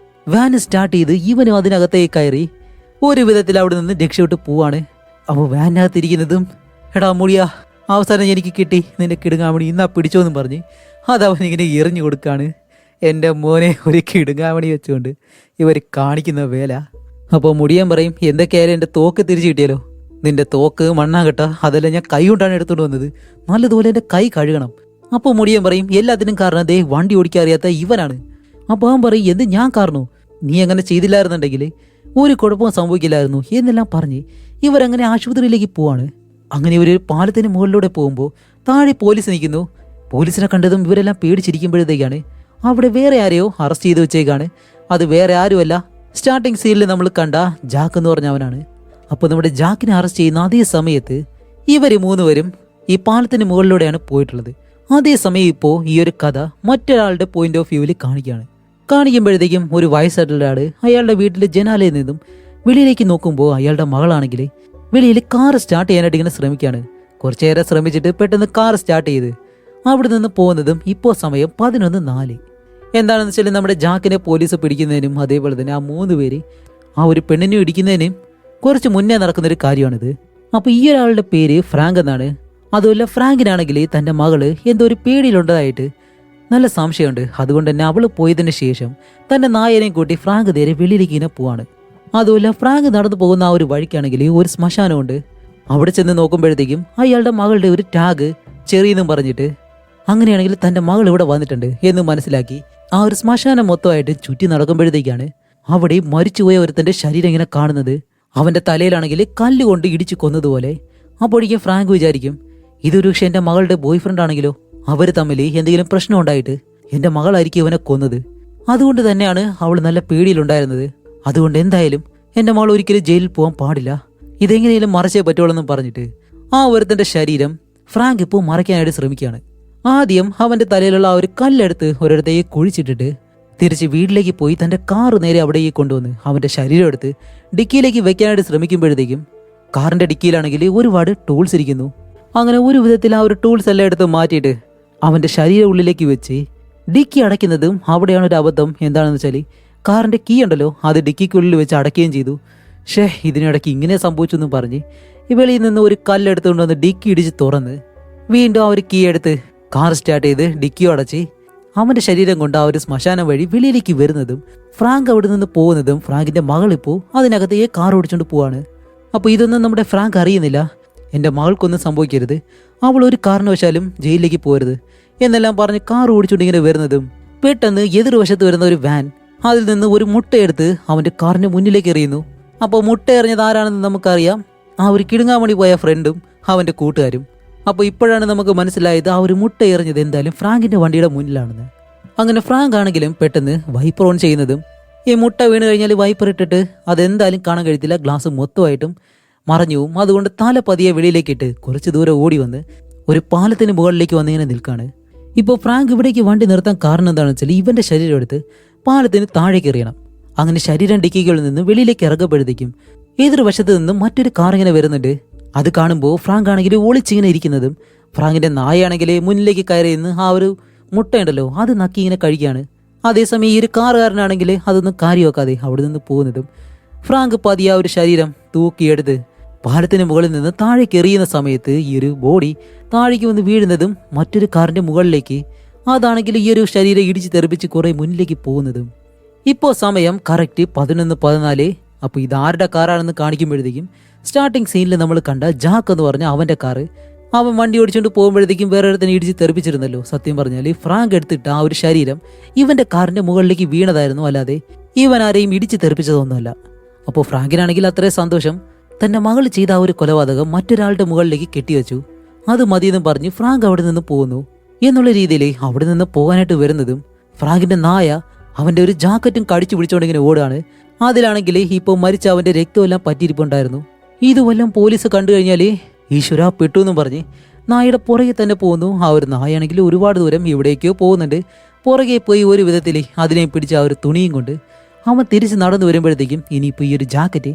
[SPEAKER 1] വാൻ സ്റ്റാർട്ട് ചെയ്ത് ഇവനും അതിനകത്തേക്ക് കയറി ഒരു വിധത്തിൽ അവിടെ നിന്ന് രക്ഷപ്പെട്ട് പോവാണ്. അപ്പോൾ വാനിനകത്തിരിക്കുന്നതും, എടാ മുടിയാ, അവസാനം എനിക്ക് കിട്ടി നിന്റെ കിടുങ്ങാമണി, ഇന്നാ പിടിച്ചോന്നും പറഞ്ഞ് അതവനിങ്ങനെ എറിഞ്ഞു കൊടുക്കാണ്. എൻ്റെ മോനെ ഒരു കിടുങ്ങാമണി വെച്ചുകൊണ്ട് ഇവർ കാണിക്കുന്ന വേല. അപ്പോൾ മുടിയൻ പറയും, എന്തൊക്കെയായാലും എൻ്റെ തോക്ക് തിരിച്ചു കിട്ടിയല്ലോ, നിന്റെ തോക്ക് മണ്ണാകട്ട, അതെല്ലാം ഞാൻ കൈ കൊണ്ടാണ് എടുത്തുകൊണ്ട് വന്നത്, നല്ലതുപോലെ എൻ്റെ കൈ കഴുകണം. അപ്പോൾ മുടിയൻ പറയും, എല്ലാത്തിനും കാരണം ദേ വണ്ടി ഓടിക്കാൻ അറിയാത്ത ഇവനാണ്. അപ്പോൾ അവൻ പറയും, എന്ത് ഞാൻ കാരണോ, നീ അങ്ങനെ ചെയ്തില്ലായിരുന്നുണ്ടെങ്കിൽ ഒരു കുഴപ്പവും സംഭവിക്കില്ലായിരുന്നു എന്നെല്ലാം പറഞ്ഞ് ഇവരങ്ങനെ ആശുപത്രിയിലേക്ക് പോവാണ്. അങ്ങനെ ഇവർ പാലത്തിന് മുകളിലൂടെ പോകുമ്പോൾ താഴെ പോലീസ് നിൽക്കുന്നു. പോലീസിനെ കണ്ടതും ഇവരെല്ലാം പേടിച്ചിരിക്കുമ്പോഴത്തേക്കാണ് അവിടെ വേറെ ആരെയോ അറസ്റ്റ് ചെയ്ത് വെച്ചേക്കാണ്. അത് വേറെ ആരുമല്ല, സ്റ്റാർട്ടിങ് സീനിൽ നമ്മൾ കണ്ട ജാക്ക് എന്ന് പറഞ്ഞവനാണ്. അപ്പോൾ നമ്മുടെ ജാക്കിനെ അറസ്റ്റ് ചെയ്യുന്ന അതേ സമയത്ത് ഇവർ മൂന്നുപേരും ഈ പാലത്തിന് മുകളിലൂടെയാണ് പോയിട്ടുള്ളത്. അതേസമയം ഇപ്പോൾ ഈ ഒരു കഥ മറ്റൊരാളുടെ പോയിന്റ് ഓഫ് വ്യൂവിൽ കാണിക്കുമ്പോഴത്തേക്കും ഒരു വയസ്സായിട്ടുള്ള ആള് അയാളുടെ വീട്ടിലെ ജനാലയിൽ നിന്നും വെളിയിലേക്ക് നോക്കുമ്പോൾ അയാളുടെ മകളാണെങ്കിൽ വെളിയിൽ കാർ സ്റ്റാർട്ട് ചെയ്യാനായിട്ട് ഇങ്ങനെ ശ്രമിക്കുകയാണ്. കുറച്ചേറെ ശ്രമിച്ചിട്ട് പെട്ടെന്ന് കാർ സ്റ്റാർട്ട് ചെയ്ത് അവിടെ നിന്ന് പോകുന്നതും ഇപ്പോൾ സമയം 11:04. എന്താണെന്ന് വെച്ചാൽ നമ്മുടെ ജാക്കിനെ പോലീസ് പിടിക്കുന്നതിനും അതേപോലെ തന്നെ ആ 3 പേര് ആ ഒരു പെണ്ണിനെ ഇടിക്കുന്നതിനും കുറച്ച് മുന്നേ നടക്കുന്നൊരു കാര്യമാണിത്. അപ്പോൾ ഈ ഒരാളുടെ പേര് ഫ്രാങ്ക് എന്നാണ്. അതുമല്ല, ഫ്രാങ്കിനാണെങ്കിൽ തൻ്റെ മകള് എന്തോ ഒരു പേടിയിലുണ്ടതായിട്ട് നല്ല സംശയമുണ്ട്. അതുകൊണ്ട് തന്നെ അവൾ പോയതിന് ശേഷം തൻ്റെ നായനെയും കൂട്ടി ഫ്രാങ്ക് നേരെ വെളിയിലേക്ക് ഇങ്ങനെ പോവാണ്. അതുമല്ല, ഫ്രാങ്ക് നടന്നു പോകുന്ന ആ ഒരു വഴിക്കാണെങ്കിൽ ഒരു ശ്മശാനമുണ്ട്. അവിടെ ചെന്ന് നോക്കുമ്പോഴത്തേക്കും അയാളുടെ മകളുടെ ഒരു ടാഗ് ചെറിയെന്നും പറഞ്ഞിട്ട്, അങ്ങനെയാണെങ്കിൽ തൻ്റെ മകൾ ഇവിടെ വന്നിട്ടുണ്ട് എന്ന് മനസ്സിലാക്കി ആ ഒരു ശ്മശാനം മൊത്തമായിട്ട് ചുറ്റി നടക്കുമ്പോഴത്തേക്കാണ് അവിടെ മരിച്ചുപോയ ഒരുത്തൻ്റെ ശരീരം ഇങ്ങനെ കാണുന്നത്. അവൻ്റെ തലയിലാണെങ്കിൽ കല്ലുകൊണ്ട് ഇടിച്ചു കൊന്നതുപോലെ. അപ്പോഴേക്കും ഫ്രാങ്ക് വിചാരിക്കും, ഇതൊരു പക്ഷേ എൻ്റെ മകളുടെ ബോയ് ഫ്രണ്ട് ആണെങ്കിലോ, അവർ തമ്മിൽ എന്തെങ്കിലും പ്രശ്നം ഉണ്ടായിട്ട് എൻ്റെ മകളായിരിക്കും ഇവനെ കൊന്നത്. അതുകൊണ്ട് തന്നെയാണ് അവൾ നല്ല പേടിയിലുണ്ടായിരുന്നത്. അതുകൊണ്ട് എന്തായാലും എൻ്റെ മകൾ ഒരിക്കലും ജയിലിൽ പോകാൻ പാടില്ല, ഇതെങ്ങനെയും മറച്ചേ പറ്റുള്ളൂ പറഞ്ഞിട്ട് ആ ഒരുത്തൻ്റെ ശരീരം ഫ്രാങ്ക് ഇപ്പോൾ മറയ്ക്കാനായിട്ട് ശ്രമിക്കുകയാണ്. ആദ്യം അവൻ്റെ തലയിലുള്ള ആ ഒരു കല്ലെടുത്ത് ഒരിടത്തേക്ക് കുഴിച്ചിട്ടിട്ട് തിരിച്ച് വീട്ടിലേക്ക് പോയി തൻ്റെ കാറ് നേരെ അവിടേക്ക് കൊണ്ടുവന്ന് അവൻ്റെ ശരീരം എടുത്ത് ഡിക്കിയിലേക്ക് വെക്കാനായിട്ട് ശ്രമിക്കുമ്പോഴത്തേക്കും കാറിൻ്റെ ഡിക്കിയിലാണെങ്കിൽ ഒരുപാട് ടൂൾസ് ഇരിക്കുന്നു. അങ്ങനെ ഒരു വിധത്തിൽ ആ ഒരു ടൂൾസ് എല്ലാം എടുത്ത് മാറ്റിയിട്ട് അവൻ്റെ ശരീരം ഉള്ളിലേക്ക് വെച്ച് ഡിക്കി അടയ്ക്കുന്നതും അവിടെയാണ് ഒരു അബദ്ധം. എന്താണെന്ന് വെച്ചാൽ കാറിൻ്റെ കീ ഉണ്ടല്ലോ, അത് ഡിക്കിക്കുള്ളിൽ വെച്ച് അടയ്ക്കുകയും ചെയ്തു. ഇതിനിടയ്ക്ക് ഇങ്ങനെ സംഭവിച്ചു എന്ന് പറഞ്ഞ് വെളിയിൽ നിന്ന് ഒരു കല്ലെടുത്തുകൊണ്ട് വന്ന് ഡിക്കി ഇടിച്ച് തുറന്ന് വീണ്ടും ആ ഒരു കീ എടുത്ത് കാർ സ്റ്റാർട്ട് ചെയ്ത് ഡിക്കിയോ അടച്ച് അവൻ്റെ ശരീരം കൊണ്ട് ആ ഒരു ശ്മശാനം വഴി വെളിയിലേക്ക് വരുന്നതും ഫ്രാങ്ക് അവിടെ നിന്ന് പോകുന്നതും ഫ്രാങ്കിൻ്റെ മകളിപ്പോൾ അതിനകത്തേക്ക് കാർ ഓടിച്ചുകൊണ്ട് പോവാണ്. അപ്പോൾ ഇതൊന്നും നമ്മുടെ ഫ്രാങ്ക് അറിയുന്നില്ല. എൻ്റെ മകൾക്കൊന്നും സംഭവിക്കരുത്, അവൾ ഒരു കാരണവശാലും ജയിലിലേക്ക് പോകരുത് എന്നെല്ലാം പറഞ്ഞ് കാർ ഓടിച്ചുകൊണ്ടിങ്ങനെ വരുന്നതും പെട്ടെന്ന് എതിർവശത്ത് വരുന്ന ഒരു വാൻ അതിൽ നിന്ന് ഒരു മുട്ടയെടുത്ത് അവൻ്റെ കാറിൻ്റെ മുന്നിലേക്ക് എറിയുന്നു. അപ്പോൾ മുട്ട എറിഞ്ഞത് ആരാണെന്ന് നമുക്കറിയാം, ആ ഒരു കിടുങ്ങാമണി പോയ ഫ്രണ്ടും അവൻ്റെ കൂട്ടുകാരും. അപ്പോൾ ഇപ്പോഴാണ് നമുക്ക് മനസ്സിലായത് ആ ഒരു മുട്ട എറിഞ്ഞത് എന്തായാലും ഫ്രാങ്കിൻ്റെ വണ്ടിയുടെ മുന്നിലാണെന്ന്. അങ്ങനെ ഫ്രാങ്ക് ആണെങ്കിലും പെട്ടെന്ന് വൈപ്പർ ഓൺ ചെയ്യുന്നതും ഈ മുട്ട വീണ് കഴിഞ്ഞാൽ വൈപ്പർ ഇട്ടിട്ട് അതെന്തായാലും കാണാൻ കഴിയത്തില്ല, ഗ്ലാസ് മൊത്തമായിട്ടും മറഞ്ഞു പോവും. അതുകൊണ്ട് തല പതിയെ വെളിയിലേക്ക് ഇട്ട് കുറച്ച് ദൂരം ഓടി വന്ന് ഒരു പാലത്തിന് മുകളിലേക്ക് വന്നിങ്ങനെ നിൽക്കാണ്. ഇപ്പോൾ ഫ്രാങ്ക് ഇവിടേക്ക് വണ്ടി നിർത്താൻ കാരണം എന്താണെന്ന് വെച്ചാൽ ഇവൻ്റെ ശരീരം എടുത്ത് പാലത്തിന് താഴേക്ക് എറിയണം. അങ്ങനെ ശരീരം ഡിക്കികളിൽ നിന്ന് വെളിയിലേക്ക് ഇറങ്ങുമ്പോഴത്തേക്കും എതിർവശത്ത് നിന്നും മറ്റൊരു കാർ ഇങ്ങനെ വരുന്നുണ്ട്. അത് കാണുമ്പോൾ ഫ്രാങ്ക് ആണെങ്കിൽ ഒളിച്ചിങ്ങനെ ഇരിക്കുന്നതും ഫ്രാങ്കിൻ്റെ നായയാണെങ്കിൽ മുന്നിലേക്ക് കയറി നിന്ന് ആ ഒരു മുട്ടയുണ്ടല്ലോ അത് നക്കി ഇങ്ങനെ കഴിക്കുകയാണ്. അതേസമയം ഈ ഒരു കാറുകാരനാണെങ്കിൽ അതൊന്നും കാര്യമാക്കാതെ അവിടെ നിന്ന് പോകുന്നതും ഫ്രാങ്ക് പതിയെ ആ ഒരു ശരീരം തൂക്കിയെടുത്ത് പാലത്തിന് മുകളിൽ നിന്ന് താഴേക്ക് എറിയുന്ന സമയത്ത് ഈ ഒരു ബോഡി താഴേക്ക് വന്ന് വീഴുന്നതും മറ്റൊരു കാറിൻ്റെ മുകളിലേക്ക് അതാണെങ്കിൽ ഈ ഒരു ശരീരം ഇടിച്ച് തെറിപ്പിച്ച് കുറേ മുന്നിലേക്ക് പോകുന്നതും. ഇപ്പോൾ സമയം കറക്റ്റ് 11:14. അപ്പോൾ ഇതാരുടെ കാറാണെന്ന് കാണിക്കുമ്പോഴത്തേക്കും സ്റ്റാർട്ടിങ് സീനിൽ നമ്മൾ കണ്ട ജാക്ക് എന്ന് പറഞ്ഞ അവൻ്റെ കാറ് അവൻ വണ്ടി ഓടിച്ചുകൊണ്ട് പോകുമ്പോഴത്തേക്കും വേറെ തന്നെ ഇടിച്ച് തെറിപ്പിച്ചിരുന്നല്ലോ. സത്യം പറഞ്ഞാൽ ഫ്രാങ്ക് എടുത്തിട്ട് ആ ഒരു ശരീരം ഇവൻ്റെ കാറിൻ്റെ മുകളിലേക്ക് വീണതായിരുന്നു, അല്ലാതെ ഇവൻ ആരെയും ഇടിച്ച് തെറിപ്പിച്ചതൊന്നുമല്ല. അപ്പോൾ ഫ്രാങ്കിനാണെങ്കിൽ അത്രയും സന്തോഷം, തൻ്റെ മകൾ ചെയ്ത ആ ഒരു കൊലപാതകം മറ്റൊരാളുടെ മുകളിലേക്ക് കെട്ടിവെച്ചു, അത് മതിയെന്ന് പറഞ്ഞ് ഫ്രാങ്ക് അവിടെ നിന്ന് പോകുന്നു. എന്നുള്ള രീതിയിൽ അവിടെ നിന്ന് പോകാനായിട്ട് വരുന്നതും ഫ്രാങ്കിൻ്റെ നായ അവൻ്റെ ഒരു ജാക്കറ്റും കടിച്ചു പിടിച്ചുകൊണ്ടിങ്ങനെ ഓടുകയാണ്. അതിലാണെങ്കിൽ ഇപ്പോൾ മരിച്ച അവൻ്റെ രക്തമെല്ലാം പറ്റിയിരിപ്പുണ്ടായിരുന്നു. ഇതുവെല്ലാം പോലീസ് കണ്ടു കഴിഞ്ഞാൽ ഈശ്വര പെട്ടു എന്നും പറഞ്ഞ് നായയുടെ പുറകെ തന്നെ പോകുന്നു. ആ ഒരു നായാണെങ്കിൽ ഒരുപാട് ദൂരം എവിടേക്കോ പോകുന്നുണ്ട്. പുറകെ പോയി ഒരു വിധത്തിൽ അതിനെ പിടിച്ച് ആ ഒരു തുണിയും കൊണ്ട് അവൻ തിരിച്ച് നടന്നു വരുമ്പോഴത്തേക്കും ഇനിയിപ്പോൾ ഈ ഒരു ജാക്കറ്റ്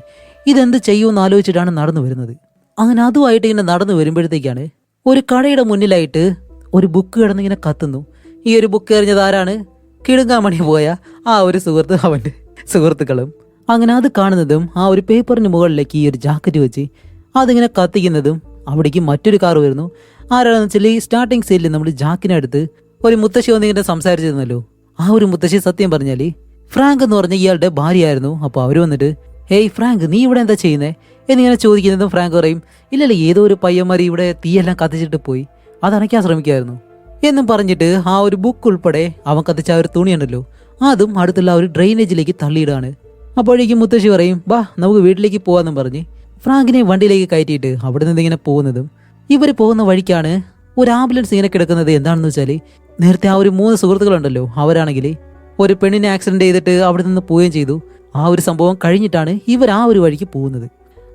[SPEAKER 1] ഇതെന്ത് ചെയ്യുമെന്ന് ആലോചിച്ചിട്ടാണ് നടന്നു വരുന്നത്. അങ്ങനെ അതുമായിട്ട് ഇങ്ങനെ നടന്നു വരുമ്പോഴത്തേക്കാണ് ഒരു കടയുടെ മുന്നിലായിട്ട് ഒരു ബുക്ക് കിടന്നിങ്ങനെ കത്തുന്നു. ഈ ഒരു ബുക്ക് എറിഞ്ഞത് ആരാണ്? കിടുങ്ങാമണി പോയ ആ ഒരു സുഹൃത്ത്, അവൻ്റെ സുഹൃത്തുക്കളും. അങ്ങനെ അത് കാണുന്നതും ആ ഒരു പേപ്പറിന് മുകളിലേക്ക് ഈ ഒരു ജാക്കറ്റ് വെച്ച് അതിങ്ങനെ കത്തിക്കുന്നതും അവിടേക്ക് മറ്റൊരു കാർ വരുന്നു. ആരാണെന്ന് വെച്ചാൽ ഈ സ്റ്റാർട്ടിങ് സൈഡിൽ നമ്മൾ ജാക്കിനടുത്ത് ഒരു മുത്തശ്ശി വന്നിങ്ങനെ സംസാരിച്ചിരുന്നല്ലോ. ആ ഒരു മുത്തശ്ശി സത്യം പറഞ്ഞാൽ ഫ്രാങ്ക് എന്ന് പറഞ്ഞ ഇയാളുടെ ഭാര്യയായിരുന്നു. അപ്പോൾ അവർ വന്നിട്ട് ഹേയ് ഫ്രാങ്ക്, നീ ഇവിടെ എന്താ ചെയ്യുന്നത് എന്നിങ്ങനെ ചോദിക്കുന്നതും ഫ്രാങ്ക് പറയും, ഇല്ലല്ല, ഏതോ ഒരു പയ്യന്മാർ ഇവിടെ തീയെല്ലാം കത്തിച്ചിട്ട് പോയി, അതണയ്ക്കാൻ ശ്രമിക്കുമായിരുന്നു എന്നും പറഞ്ഞിട്ട് ആ ഒരു ബുക്ക് ഉൾപ്പെടെ അവൻ കത്തിച്ച ആ ഒരു തുണിയുണ്ടല്ലോ അതും അടുത്തുള്ള ഒരു ഡ്രെയിനേജിലേക്ക് തള്ളിയിടാണ്. അപ്പോഴേക്കും മുത്തശ്ശി പറയും, ബാ നമുക്ക് വീട്ടിലേക്ക് പോവാന്നും പറഞ്ഞ് ഫ്രാങ്കിനെ വണ്ടിയിലേക്ക് കയറ്റിയിട്ട് അവിടെ നിന്ന് ഇങ്ങനെ പോകുന്നതും ഇവർ പോകുന്ന വഴിക്കാണ് ഒരു ആംബുലൻസ് ഇങ്ങനെ കിടക്കുന്നത്. എന്താണെന്ന് വെച്ചാൽ നേരത്തെ ആ ഒരു 3 സുഹൃത്തുക്കളുണ്ടല്ലോ, അവരാണെങ്കിൽ ഒരു പെണ്ണിനെ ആക്സിഡന്റ് ചെയ്തിട്ട് അവിടെ നിന്ന് പോവുകയും ചെയ്തു. ആ ഒരു സംഭവം കഴിഞ്ഞിട്ടാണ് ഇവർ ആ ഒരു വഴിക്ക് പോകുന്നത്.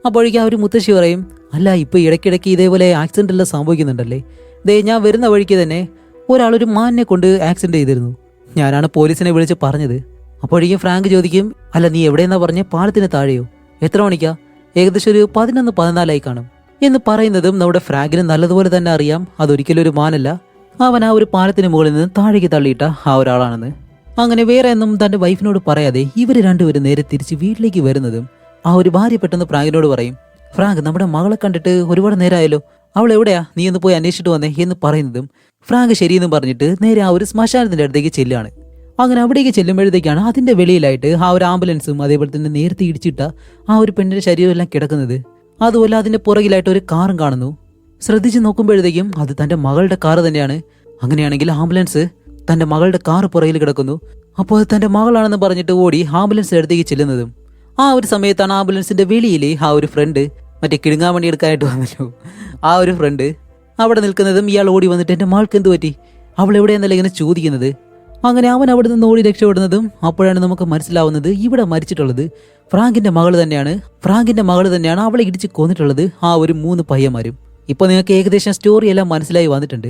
[SPEAKER 1] അപ്പോഴേക്കും ആ ഒരു മുത്തശ്ശി പറയും, അല്ല ഇപ്പോൾ ഇടയ്ക്കിടയ്ക്ക് ഇതേപോലെ ആക്സിഡന്റ് എല്ലാം സംഭവിക്കുന്നുണ്ടല്ലേ, ദേ ഞാൻ വരുന്ന വഴിക്ക് തന്നെ ഒരാളൊരു മാനിനെ കൊണ്ട് ആക്സിഡന്റ് ചെയ്തിരുന്നു, ഞാനാണ് പോലീസിനെ വിളിച്ച് പറഞ്ഞത്. അപ്പോഴേക്കും ഫ്രാങ്ക് ചോദിക്കും, അല്ല നീ എവിടെയെന്നാ പറഞ്ഞ? പാലത്തിന് താഴെയോ? എത്ര മണിക്കാ? ഏകദേശം ഒരു 11-14 കാണും എന്ന് പറയുന്നതും നമ്മുടെ ഫ്രാങ്കിന് നല്ലതുപോലെ തന്നെ അറിയാം അതൊരിക്കലും ഒരു മാനല്ല, അവൻ ആ ഒരു പാലത്തിന് മുകളിൽ നിന്ന് താഴേക്ക് തള്ളിയിട്ട ആ ഒരാളാണെന്ന്. അങ്ങനെ വേറെ ഒന്നും തന്റെ വൈഫിനോട് പറയാതെ ഇവർ രണ്ടുപേരും നേരെ തിരിച്ച് വീട്ടിലേക്ക് വരുന്നതും ആ ഒരു ഭാര്യ പെട്ടെന്ന് ഫ്രാങ്കിനോട് പറയും, ഫ്രാങ്ക് നമ്മുടെ മകളെ കണ്ടിട്ട് ഒരുപാട് നേരമായല്ലോ, അവൾ എവിടെയാ, നീ ഒന്ന് പോയി അന്വേഷിച്ചിട്ട് വന്നേ എന്ന് പറയുന്നതും ഫ്രാങ്ക് ശരിയെന്നും പറഞ്ഞിട്ട് നേരെ ആ ഒരു ശ്മശാനത്തിന്റെ അടുത്തേക്ക് ചെല്ലുകയാണ്. അങ്ങനെ അവിടേക്ക് ചെല്ലുമ്പോഴത്തേക്കാണ് അതിന്റെ വെളിയിലായിട്ട് ആ ഒരു ആംബുലൻസും അതേപോലെ തന്നെ നേരത്തെ ഇടിച്ചിട്ട ആ ഒരു പെണ്ണിന്റെ ശരീരമെല്ലാം കിടക്കുന്നത്. അതുപോലെ അതിന്റെ പുറകിലായിട്ട് ഒരു കാറും കാണുന്നു. ശ്രദ്ധിച്ച് നോക്കുമ്പോഴത്തേക്കും അത് തന്റെ മകളുടെ കാറ് തന്നെയാണ്. അങ്ങനെയാണെങ്കിൽ ആംബുലൻസ് തന്റെ മകളുടെ കാറ് പുറകിൽ കിടക്കുന്നു. അപ്പോൾ അത് തന്റെ മകളാണെന്ന് പറഞ്ഞിട്ട് ഓടി ആംബുലൻസിന്റെ അടുത്തേക്ക് ചെല്ലുന്നതും ആ ഒരു സമയത്താണ് ആംബുലൻസിന്റെ വെളിയിൽ ആ ഒരു ഫ്രണ്ട്, മറ്റേ കിടുങ്ങാമണി എടുക്കാനായിട്ട് വന്നല്ലോ ആ ഒരു ഫ്രണ്ട് അവിടെ നിൽക്കുന്നതും ഇയാൾ ഓടി വന്നിട്ട് എന്റെ മകൾക്ക് എന്ത് പറ്റി, അവൾ എവിടെയെന്നല്ല ഇങ്ങനെ ചോദിക്കുന്നത്. അങ്ങനെ അവൻ അവിടെ നിന്ന് ഓടി രക്ഷപ്പെടുന്നതും അപ്പോഴാണ് നമുക്ക് മനസ്സിലാവുന്നത് ഇവിടെ മരിച്ചിട്ടുള്ളത് ഫ്രാങ്കിന്റെ മകൾ തന്നെയാണ് അവളെ ഇടിച്ച് കൊന്നിട്ടുള്ളത് ആ ഒരു 3 പയ്യന്മാരും. ഇപ്പൊ നിങ്ങൾക്ക് ഏകദേശം സ്റ്റോറി എല്ലാം മനസ്സിലായി വന്നിട്ടുണ്ട്.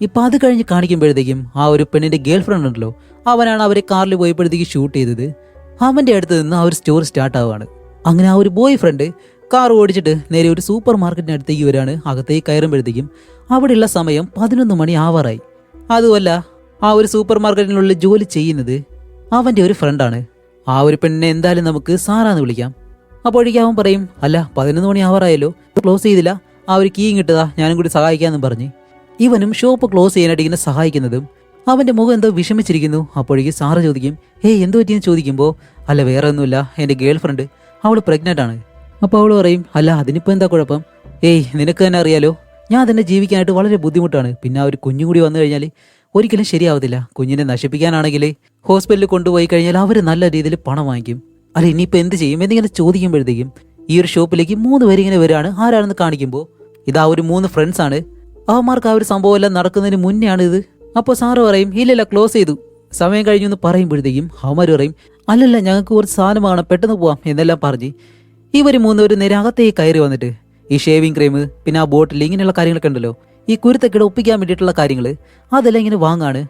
[SPEAKER 1] ഇപ്പൊ അത് കഴിഞ്ഞ് കാണിക്കുമ്പോഴത്തേക്കും ആ ഒരു പെണ്ണിന്റെ ഗേൾ ഫ്രണ്ട് ഉണ്ടല്ലോ, അവനാണ് അവരെ കാറിൽ പോയപ്പോഴത്തേക്ക് ഷൂട്ട് ചെയ്തത്. അവന്റെ അടുത്ത് നിന്ന് ആ ഒരു സ്റ്റോറി സ്റ്റാർട്ട് ആവുകയാണ്. അങ്ങനെ ആ ഒരു ബോയ് ഫ്രണ്ട് കാർ ഓടിച്ചിട്ട് നേരെ ഒരു സൂപ്പർ മാർക്കറ്റിനടുത്തേക്ക് വരാണ്. അകത്തേക്ക് കയറുമ്പോഴത്തേക്കും അവിടെയുള്ള സമയം 11 മണി ആവാറായി. അതുമല്ല ആ ഒരു സൂപ്പർ മാർക്കറ്റിനുള്ളിൽ ജോലി ചെയ്യുന്നത് അവന്റെ ഒരു ഫ്രണ്ടാണ്. ആ ഒരു പെണ്ണിനെ എന്തായാലും നമുക്ക് സാറാന്ന് വിളിക്കാം. അപ്പോഴേക്കും അവൻ പറയും, അല്ല 11 മണി ആവാറായല്ലോ, ക്ലോസ് ചെയ്തില്ല, ആ ഒരു കീ കിട്ടുക, ഞാനും കൂടി സഹായിക്കാമെന്നും പറഞ്ഞ് ഇവനും ഷോപ്പ് ക്ലോസ് ചെയ്യാനായിട്ട് ഇങ്ങനെ സഹായിക്കുന്നതും അവന്റെ മുഖം എന്തോ വിഷമിച്ചിരിക്കുന്നു. അപ്പോഴേക്കും സാറ് ചോദിക്കും, ഹേയ് എന്ത് പറ്റിയെന്ന് ചോദിക്കുമ്പോൾ, അല്ല വേറെ ഒന്നുമില്ല, എൻ്റെ ഗേൾ ഫ്രണ്ട് അവൾ പ്രഗ്നന്റ് ആണ്. അപ്പോൾ അവൾ പറയും, അല്ല അതിനിപ്പോൾ എന്താ കുഴപ്പം? ഏയ് നിനക്ക് തന്നെ അറിയാലോ, ഞാൻ തന്നെ ജീവിക്കാനായിട്ട് വളരെ ബുദ്ധിമുട്ടാണ്, പിന്നെ ആ ഒരു കുഞ്ഞും കൂടി വന്നു കഴിഞ്ഞാൽ ഒരിക്കലും ശരിയാവത്തില്ല. കുഞ്ഞിനെ നശിപ്പിക്കാനാണെങ്കിൽ ഹോസ്പിറ്റലിൽ കൊണ്ടുപോയി കഴിഞ്ഞാൽ അവർ നല്ല രീതിയിൽ പണം വാങ്ങിക്കും. അല്ല ഇനിയിപ്പോൾ എന്ത് ചെയ്യും എന്നിങ്ങനെ ചോദിക്കുമ്പോഴത്തേക്കും ഈ ഒരു ഷോപ്പിലേക്ക് 3 പേര് ഇങ്ങനെ വരികയാണ്. ആരാണെന്ന് കാണിക്കുമ്പോൾ ഇതാ ഒരു 3 ഫ്രണ്ട്സ് ആണ്. അവന്മാർക്ക് ആ ഒരു സംഭവം എല്ലാം നടക്കുന്നതിന് മുന്നേ ആണ് ഇത്. അപ്പോൾ സാറ് പറയും, ഇല്ലല്ല ക്ലോസ് ചെയ്തു, സമയം കഴിഞ്ഞു എന്ന് പറയുമ്പോഴത്തേക്കും അവന്മാർ പറയും, അല്ലല്ല ഞങ്ങൾക്ക് കുറച്ച് സാധനം വേണം, പെട്ടെന്ന് പോവാം എന്നെല്ലാം പറഞ്ഞ് ഇവർ 3 പേര് നേരെ അകത്തേക്ക് കയറി വന്നിട്ട് ഈ ഷേവിങ് ക്രീം പിന്നെ ആ ബോട്ടിൽ ഇങ്ങനെയുള്ള കാര്യങ്ങളൊക്കെ ഉണ്ടല്ലോ, ഈ കുരുത്തക്കിട ഒപ്പിക്കാൻ വേണ്ടിയിട്ടുള്ള കാര്യങ്ങൾ അതെല്ലാം ഇങ്ങനെ വാങ്ങാണ്.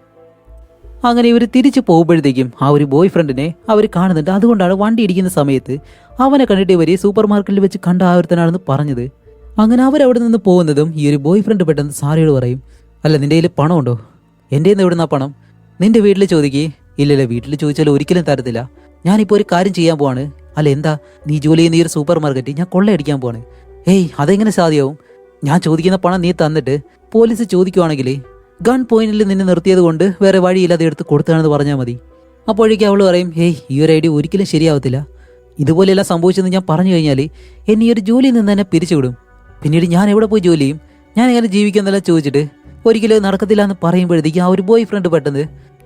[SPEAKER 1] അങ്ങനെ ഇവർ തിരിച്ചു പോകുമ്പോഴത്തേക്കും ആ ഒരു ബോയ് ഫ്രണ്ടിനെ അവർ കാണുന്നുണ്ട്. അതുകൊണ്ടാണ് വണ്ടി ഇടിക്കുന്ന സമയത്ത് അവനെ കണ്ടിട്ട് ഇവർ സൂപ്പർ മാർക്കറ്റിൽ വെച്ച് കണ്ട ആ ഒരുത്തനാണെന്ന് പറഞ്ഞത്. അങ്ങനെ അവരവിടെ നിന്ന് പോകുന്നതും ഈ ഒരു ബോയ് ഫ്രണ്ട് പെട്ടെന്ന് സാറിയോട് പറയും, അല്ല നിന്റെ കയ്യിൽ പണമുണ്ടോ? എൻ്റെ നിന്ന് എവിടുന്നാ പണം? നിന്റെ വീട്ടിൽ ചോദിക്കേ. ഇല്ലല്ല വീട്ടിൽ ചോദിച്ചാൽ ഒരിക്കലും തരത്തില്ല, ഞാനിപ്പോൾ ഒരു കാര്യം ചെയ്യാൻ പോവാണ്. അല്ല എന്താ? നീ ജോലി ചെയ്യുന്ന ഈ ഒരു സൂപ്പർ മാർക്കറ്റ് ഞാൻ കൊള്ളയടിക്കാൻ പോവാണ്. ഏയ് അതെങ്ങനെ സാധ്യമാവും? ഞാൻ ചോദിക്കുന്ന പണം നീ തന്നിട്ട് പോലീസ് ചോദിക്കുവാണെങ്കിൽ ഗൺ പോയിന്റിൽ നിന്നെ നിർത്തിയത് കൊണ്ട് വേറെ വഴിയില്ലാതെ എടുത്ത് കൊടുത്താണെന്ന് പറഞ്ഞാൽ മതി. അപ്പോഴേക്കും അവൾ പറയും, ഹേയ് ഈ ഒരു ഐഡിയ ഒരിക്കലും ശരിയാവത്തില്ല, ഇതുപോലെയെല്ലാം സംഭവിച്ചെന്ന് ഞാൻ പറഞ്ഞു കഴിഞ്ഞാൽ എന്നെ ഈ ഒരു ജോലിയിൽ നിന്ന് തന്നെ പിരിച്ചുവിടും, പിന്നീട് ഞാൻ എവിടെ പോയി ജോലി ചെയ്യും, ഞാൻ എങ്ങനെ ജീവിക്കുന്നെല്ലാം ചോദിച്ചിട്ട് ഒരിക്കലും നടക്കത്തില്ല എന്ന് പറയുമ്പോഴത്തേക്കും ആ ഒരു ബോയ് ഫ്രണ്ട് പെട്ടെന്ന്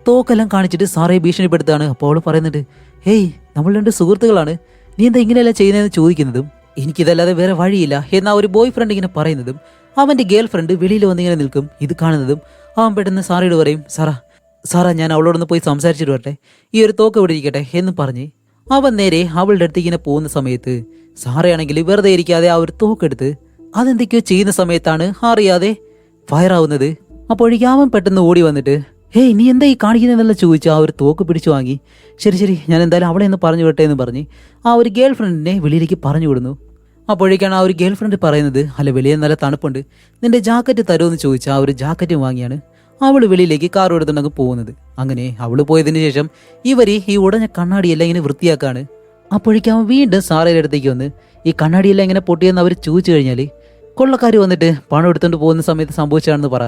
[SPEAKER 1] തോക്കെല്ലാം കാണിച്ചിട്ട് സാറെ ഭീഷണിപ്പെടുത്താണ്. അപ്പോൾ അവൾ പറയുന്നുണ്ട്, ഹേയ് നമ്മൾ 2 സുഹൃത്തുക്കളാണ്, നീ എന്താ ഇങ്ങനെയല്ല ചെയ്യുന്നതെന്ന് ചോദിക്കുന്നതും എനിക്കിതല്ലാതെ വേറെ വഴിയില്ല എന്നാ ഒരു ബോയ് ഫ്രണ്ട് ഇങ്ങനെ പറയുന്നതും അവന്റെ ഗേൾ ഫ്രണ്ട് വെളിയിൽ വന്നിങ്ങനെ നിൽക്കും. ഇത് കാണുന്നതും അവൻ പെട്ടെന്ന് സാറയോട് പറയും, സാറാ ഞാൻ അവളോടൊന്ന് പോയി സംസാരിച്ചിട്ട് വരട്ടെ, ഈ ഒരു തോക്ക് ഇവിടെ ഇരിക്കട്ടെ എന്ന് പറഞ്ഞ് അവൻ നേരെ അവളുടെ അടുത്തേക്ക് ഇങ്ങനെ പോകുന്ന സമയത്ത് സാറയാണെങ്കിൽ വെറുതെ ഇരിക്കാതെ ആ ഒരു തോക്കെടുത്ത് അതെന്തൊക്കെയോ ചെയ്യുന്ന സമയത്താണ് അറിയാതെ ഫയർ ആവുന്നത്. അപ്പോഴേക്കും അവൻ പെട്ടെന്ന് ഓടി വന്നിട്ട് ഹേയ് നീ എന്താ ഈ കാണിക്കുന്നതെന്നല്ല ചോദിച്ചു ആ ഒരു തോക്ക് പിടിച്ചു വാങ്ങി. ശരി ശരി, ഞാൻ എന്തായാലും അവളെ ഒന്ന് പറഞ്ഞു വിട്ടെ എന്ന് പറഞ്ഞ് ആ ഒരു ഗേൾ ഫ്രണ്ടിനെ വെളിയിലേക്ക് പറഞ്ഞു വിടുന്നു. അപ്പോഴേക്കാണ് ആ ഒരു ഗേൾ ഫ്രണ്ട് പറയുന്നത്, അല്ല വെളിയിൽ നല്ല തണുപ്പുണ്ട്, നിന്റെ ജാക്കറ്റ് തരുമെന്ന് ചോദിച്ചാൽ ആ ഒരു ജാക്കറ്റ് വാങ്ങിയാണ് അവൾ വെളിയിലേക്ക് കാർ എടുത്തുണ്ടെങ്കിൽ പോകുന്നത്. അങ്ങനെ അവൾ പോയതിന് ശേഷം ഇവർ ഈ ഉടഞ്ഞ കണ്ണാടിയെല്ലാം ഇങ്ങനെ വൃത്തിയാക്കാണ്. അപ്പോഴേക്കും അവൻ വീണ്ടും സാറയുടെ അടുത്തേക്ക് വന്ന് ഈ കണ്ണാടിയെല്ലാം ഇങ്ങനെ പൊട്ടിയെന്ന് അവർ ചോദിച്ചു കഴിഞ്ഞാൽ കൊള്ളക്കാർ വന്നിട്ട് പണം എടുത്തുകൊണ്ട് പോകുന്ന സമയത്ത് സംഭവിച്ചാണെന്ന് പറ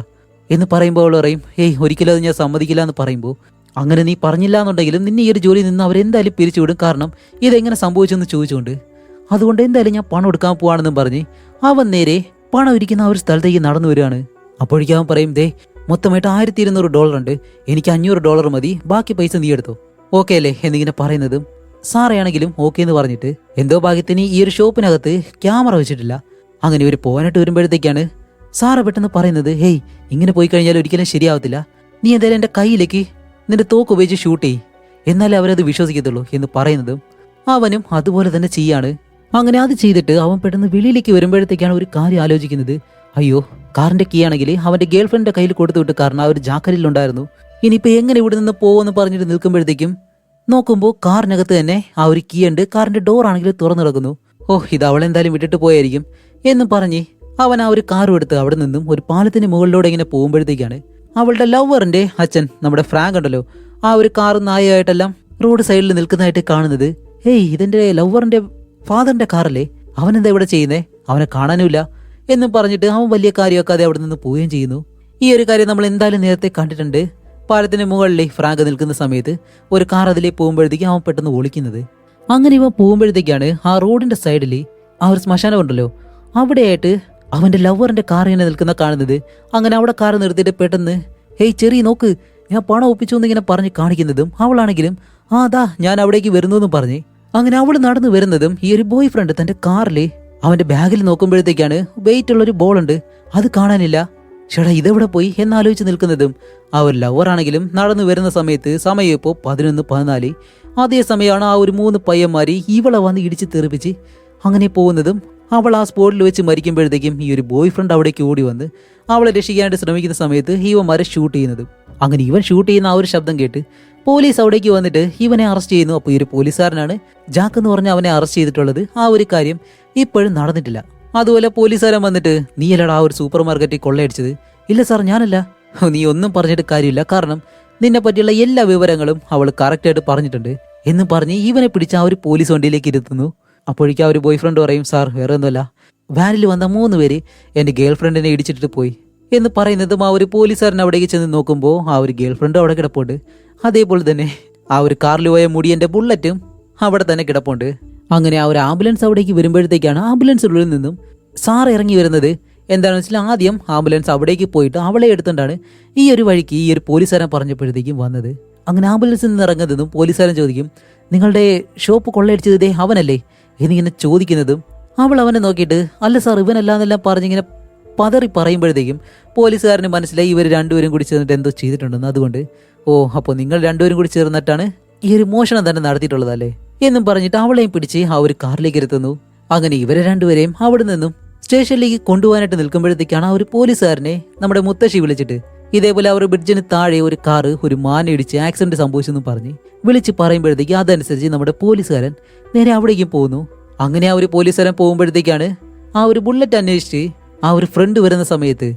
[SPEAKER 1] എന്ന് പറയുമ്പോൾ അവൾ പറയും, ഹേയ് ഒരിക്കലും അത് ഞാൻ സമ്മതിക്കില്ല എന്ന് പറയുമ്പോൾ, അങ്ങനെ നീ പറഞ്ഞില്ല എന്നുണ്ടെങ്കിലും നിന്നെ ഈ ഒരു ജോലി നിന്ന് അവരെന്തായാലും പിരിച്ചുവിടും, കാരണം ഇതെങ്ങനെ സംഭവിച്ചെന്ന് ചോദിച്ചുകൊണ്ട്, അതുകൊണ്ട് എന്തായാലും ഞാൻ പണം എടുക്കാൻ പോവാണെന്നും പറഞ്ഞ് അവൻ നേരെ പണം ഇരിക്കുന്ന ആ ഒരു സ്ഥലത്തേക്ക് നടന്നു വരികയാണ്. അപ്പോഴേക്കും അവൻ പറയും, ദേ മൊത്തമായിട്ട് $1200 ഉണ്ട്, എനിക്ക് $500 മതി, ബാക്കി പൈസ നീ എടുത്തോ, ഓക്കെ അല്ലേ എന്നിങ്ങനെ പറയുന്നതും സാറയാണെങ്കിലും ഓക്കെ എന്ന് പറഞ്ഞിട്ട് എന്തോ ഭാഗ്യത്തിന് ഈ ഒരു ഷോപ്പിനകത്ത് ക്യാമറ വെച്ചിട്ടില്ല. അങ്ങനെ ഇവർ പോകാനായിട്ട് വരുമ്പോഴത്തേക്കാണ് സാറ പെട്ടെന്ന് പറയുന്നത്, ഹേയ് ഇങ്ങനെ പോയി കഴിഞ്ഞാൽ ഒരിക്കലും ശരിയാവത്തില്ല, നീ എന്തായാലും എൻ്റെ കയ്യിലേക്ക് നിന്റെ തോക്ക് ഉപയോഗിച്ച് ഷൂട്ട് ചെയ്യ്, എന്നാലേ അവരത് വിശ്വസിക്കത്തുള്ളൂ എന്ന് പറയുന്നതും അവനും അതുപോലെ തന്നെ ചെയ്യാണ്. അങ്ങനെ അത് ചെയ്തിട്ട് അവൻ പെട്ടെന്ന് വെളിയിലേക്ക് വരുമ്പോഴത്തേക്കാണ് ഒരു കാര്യം ആലോചിക്കുന്നത്, അയ്യോ കാറിന്റെ കീ ആണെങ്കിൽ അവന്റെ ഗേൾ ഫ്രണ്ടിന്റെ കയ്യിൽ കൊടുത്തു വിട്ട്, കാരണം ആ ഒരു ജാക്കറ്റിലുണ്ടായിരുന്നു. ഇനിയിപ്പോ എങ്ങനെ ഇവിടെ നിന്ന് പോകുമെന്ന് പറഞ്ഞിട്ട് നിൽക്കുമ്പോഴത്തേക്കും നോക്കുമ്പോൾ കാറിനകത്ത് തന്നെ ആ ഒരു കീ ഉണ്ട്, കാറിന്റെ ഡോർ ആണെങ്കിൽ തുറന്നു കിടക്കുന്നു. ഓ ഇത് അവളെന്തായാലും വിട്ടിട്ട് പോയായിരിക്കും എന്നും പറഞ്ഞ് അവൻ ആ ഒരു കാറും എടുത്ത് അവിടെ നിന്നും ഒരു പാലത്തിന് മുകളിലൂടെ ഇങ്ങനെ പോകുമ്പോഴത്തേക്കാണ് അവളുടെ ലവറിന്റെ അച്ഛൻ നമ്മുടെ ഫ്രാങ്ക് ഉണ്ടല്ലോ ആ ഒരു കാറും നായയായിട്ടെല്ലാം റോഡ് സൈഡിൽ നിൽക്കുന്നതായിട്ട് കാണുന്നത്. ഹേയ് ഇതെന്റെ ലവറിന്റെ ഫാദറിന്റെ കാറല്ലേ, അവനെന്താ ഇവിടെ ചെയ്യുന്നേ, അവനെ കാണാനുമില്ല എന്നും പറഞ്ഞിട്ട് അവൻ വലിയ കാര്യമാക്കാതെ അവിടെ നിന്ന് പോവുകയും ചെയ്യുന്നു. ഈ ഒരു കാര്യം നമ്മൾ എന്തായാലും നേരത്തെ കണ്ടിട്ടുണ്ട്. പാലത്തിന് മുകളിൽ ഫ്രാങ്ക് നിൽക്കുന്ന സമയത്ത് ഒരു കാർ അതിലേക്ക് പോകുമ്പോഴത്തേക്കും അവൻ പെട്ടെന്ന് ഒളിക്കുന്നത്. അങ്ങനെ ഇവ പോകുമ്പോഴത്തേക്കാണ് ആ റോഡിന്റെ സൈഡിൽ ആ ഒരു ശ്മശാനം ഉണ്ടല്ലോ അവിടെയായിട്ട് അവന്റെ ലവറിന്റെ കാർ ഇങ്ങനെ നിൽക്കുന്ന കാണുന്നത്. അങ്ങനെ അവിടെ കാർ നിർത്തിയിട്ട് പെട്ടെന്ന്, ഹേയ് ചെറിയ നോക്ക് ഞാൻ പണം ഒപ്പിച്ചു എന്നിങ്ങനെ പറഞ്ഞ് കാണിക്കുന്നതും അവളാണെങ്കിലും അതാ ഞാൻ അവിടേക്ക് വരുന്നു എന്ന് പറഞ്ഞ് അങ്ങനെ അവൾ നടന്നു വരുന്നതും ഈ ഒരു ബോയ് ഫ്രണ്ട് തന്റെ കാറിൽ അവന്റെ ബാഗിൽ നോക്കുമ്പോഴത്തേക്കാണ് വെയിറ്റ് ഉള്ളൊരു ബോൾ ഉണ്ട്, അത് കാണാനില്ല. ചേട്ടാ ഇതെവിടെ പോയി എന്നാലോചിച്ച് നിൽക്കുന്നതും ആ ഒരു ലവറാണെങ്കിലും നടന്നു വരുന്ന സമയത്ത് സമയം ഇപ്പോൾ 11:14. അതേസമയമാണ് ആ ഒരു 3 പയ്യന്മാര് ഇവളെ വന്ന് ഇടിച്ച് തെറിപ്പിച്ച് അങ്ങനെ പോകുന്നതും അവൾ ആ സ്പോട്ടിൽ വെച്ച് മരിക്കുമ്പോഴത്തേക്കും ഈ ഒരു ബോയ് ഫ്രണ്ട് അവിടേക്ക് ഓടി വന്ന് അവളെ രക്ഷിക്കാനായിട്ട് ശ്രമിക്കുന്ന സമയത്ത് ഇവന്മാരെ ഷൂട്ട് ചെയ്യുന്നതും. അങ്ങനെ ഇവൻ ഷൂട്ട് ചെയ്യുന്ന ആ ഒരു ശബ്ദം കേട്ട് പോലീസ് അവിടേക്ക് വന്നിട്ട് ഇവനെ അറസ്റ്റ് ചെയ്യുന്നു. അപ്പോൾ ഈ ഒരു പോലീസുകാരനാണ് ജാക്ക് എന്ന് പറഞ്ഞ് അവനെ അറസ്റ്റ് ചെയ്തിട്ടുള്ളത്. ആ ഒരു കാര്യം ഇപ്പോഴും നടന്നിട്ടില്ല. അതുപോലെ പോലീസുകാരൻ വന്നിട്ട്, നീ അല്ലടാ ആ ഒരു സൂപ്പർ മാർക്കറ്റിൽ കൊള്ളയടിച്ചത്? ഇല്ല സാർ ഞാനല്ല. നീ ഒന്നും പറഞ്ഞിട്ട് കാര്യമില്ല, കാരണം നിന്നെ പറ്റിയുള്ള എല്ലാ വിവരങ്ങളും അവൾ കറക്റ്റായിട്ട് പറഞ്ഞിട്ടുണ്ട് എന്ന് പറഞ്ഞ് ഇവനെ പിടിച്ച് ആ ഒരു പോലീസ് വണ്ടിയിലേക്ക് ഇരുത്തുന്നു. അപ്പോഴേക്കും ആ ഒരു ബോയ് ഫ്രണ്ട് പറയും, സാർ വേറെ ഒന്നുമല്ല, വാനിൽ വന്ന 3 പേര് എൻ്റെ ഗേൾ ഫ്രണ്ടിനെ ഇടിച്ചിട്ട് പോയി എന്ന് പറയുന്നതും ആ ഒരു പോലീസുകാരൻ അവിടേക്ക് ചെന്ന് നോക്കുമ്പോൾ ആ ഒരു ഗേൾ ഫ്രണ്ട് അവിടെ കിടപ്പുണ്ട്. അതേപോലെ തന്നെ ആ ഒരു കാറിൽ പോയ മുടിയൻ്റെ ബുള്ളറ്റും അവിടെ തന്നെ കിടപ്പുണ്ട്. അങ്ങനെ ആ ഒരു ആംബുലൻസ് അവിടേക്ക് വരുമ്പോഴത്തേക്കാണ് ആംബുലൻസിനുള്ളിൽ നിന്നും സാർ ഇറങ്ങി വരുന്നത്. എന്താണെന്ന് വെച്ചാൽ ആദ്യം ആംബുലൻസ് അവിടേക്ക് പോയിട്ട് അവളെ എടുത്തുകൊണ്ടാണ് ഈ ഒരു വഴിക്ക് ഈ ഒരു പോലീസുകാരൻ പറഞ്ഞപ്പോഴത്തേക്കും വന്നത്. അങ്ങനെ ആംബുലൻസിൽ നിന്ന് ഇറങ്ങുന്നതും പോലീസുകാരൻ ചോദിക്കും, നിങ്ങളുടെ ഷോപ്പ് കൊള്ളയടിച്ചത് ദേ അവനല്ലേ എന്നിങ്ങനെ ചോദിക്കുന്നതും അവൾ അവനെ നോക്കിയിട്ട്, അല്ല സാർ ഇവനല്ലാന്നെല്ലാം പറഞ്ഞിങ്ങനെ പതറി പറയുമ്പോഴത്തേക്കും പോലീസുകാരന് മനസ്സിലായി ഇവർ രണ്ടുപേരും കൂടി ചേർന്നിട്ട് എന്തോ ചെയ്തിട്ടുണ്ടെന്ന്. അതുകൊണ്ട് ഓ അപ്പോൾ നിങ്ങൾ രണ്ടുപേരും കൂടി ചേർന്നിട്ടാണ് ഈ ഒരു മോഷണം തന്നെ നടത്തിയിട്ടുള്ളതല്ലേ എന്നും പറഞ്ഞിട്ട് അവളെയും പിടിച്ച് ആ ഒരു കാറിലേക്ക് ഇരുത്തുന്നു. അങ്ങനെ ഇവരെ രണ്ടുപേരെയും അവിടെ നിന്നും സ്റ്റേഷനിലേക്ക് കൊണ്ടുപോകാനായിട്ട് നിൽക്കുമ്പോഴത്തേക്കാണ് ആ ഒരു പോലീസുകാരനെ നമ്മുടെ മുത്തശ്ശി വിളിച്ചിട്ട് ഇതേപോലെ അവർ ബ്രിഡ്ജിന് താഴെ ഒരു കാറ് ഒരു മാന ഇടിച്ച് ആക്സിഡന്റ് സംഭവിച്ചെന്ന് പറഞ്ഞ് വിളിച്ച് പറയുമ്പോഴത്തേക്ക് അതനുസരിച്ച് നമ്മുടെ പോലീസുകാരൻ നേരെ അവിടേക്കും പോകുന്നു. അങ്ങനെ ആ ഒരു പോലീസുകാരൻ പോകുമ്പോഴത്തേക്കാണ് ആ ഒരു ബുള്ളറ്റ് അന്വേഷിച്ച് ആ ഒരു ഫ്രണ്ട് വരുന്ന സമയത്ത്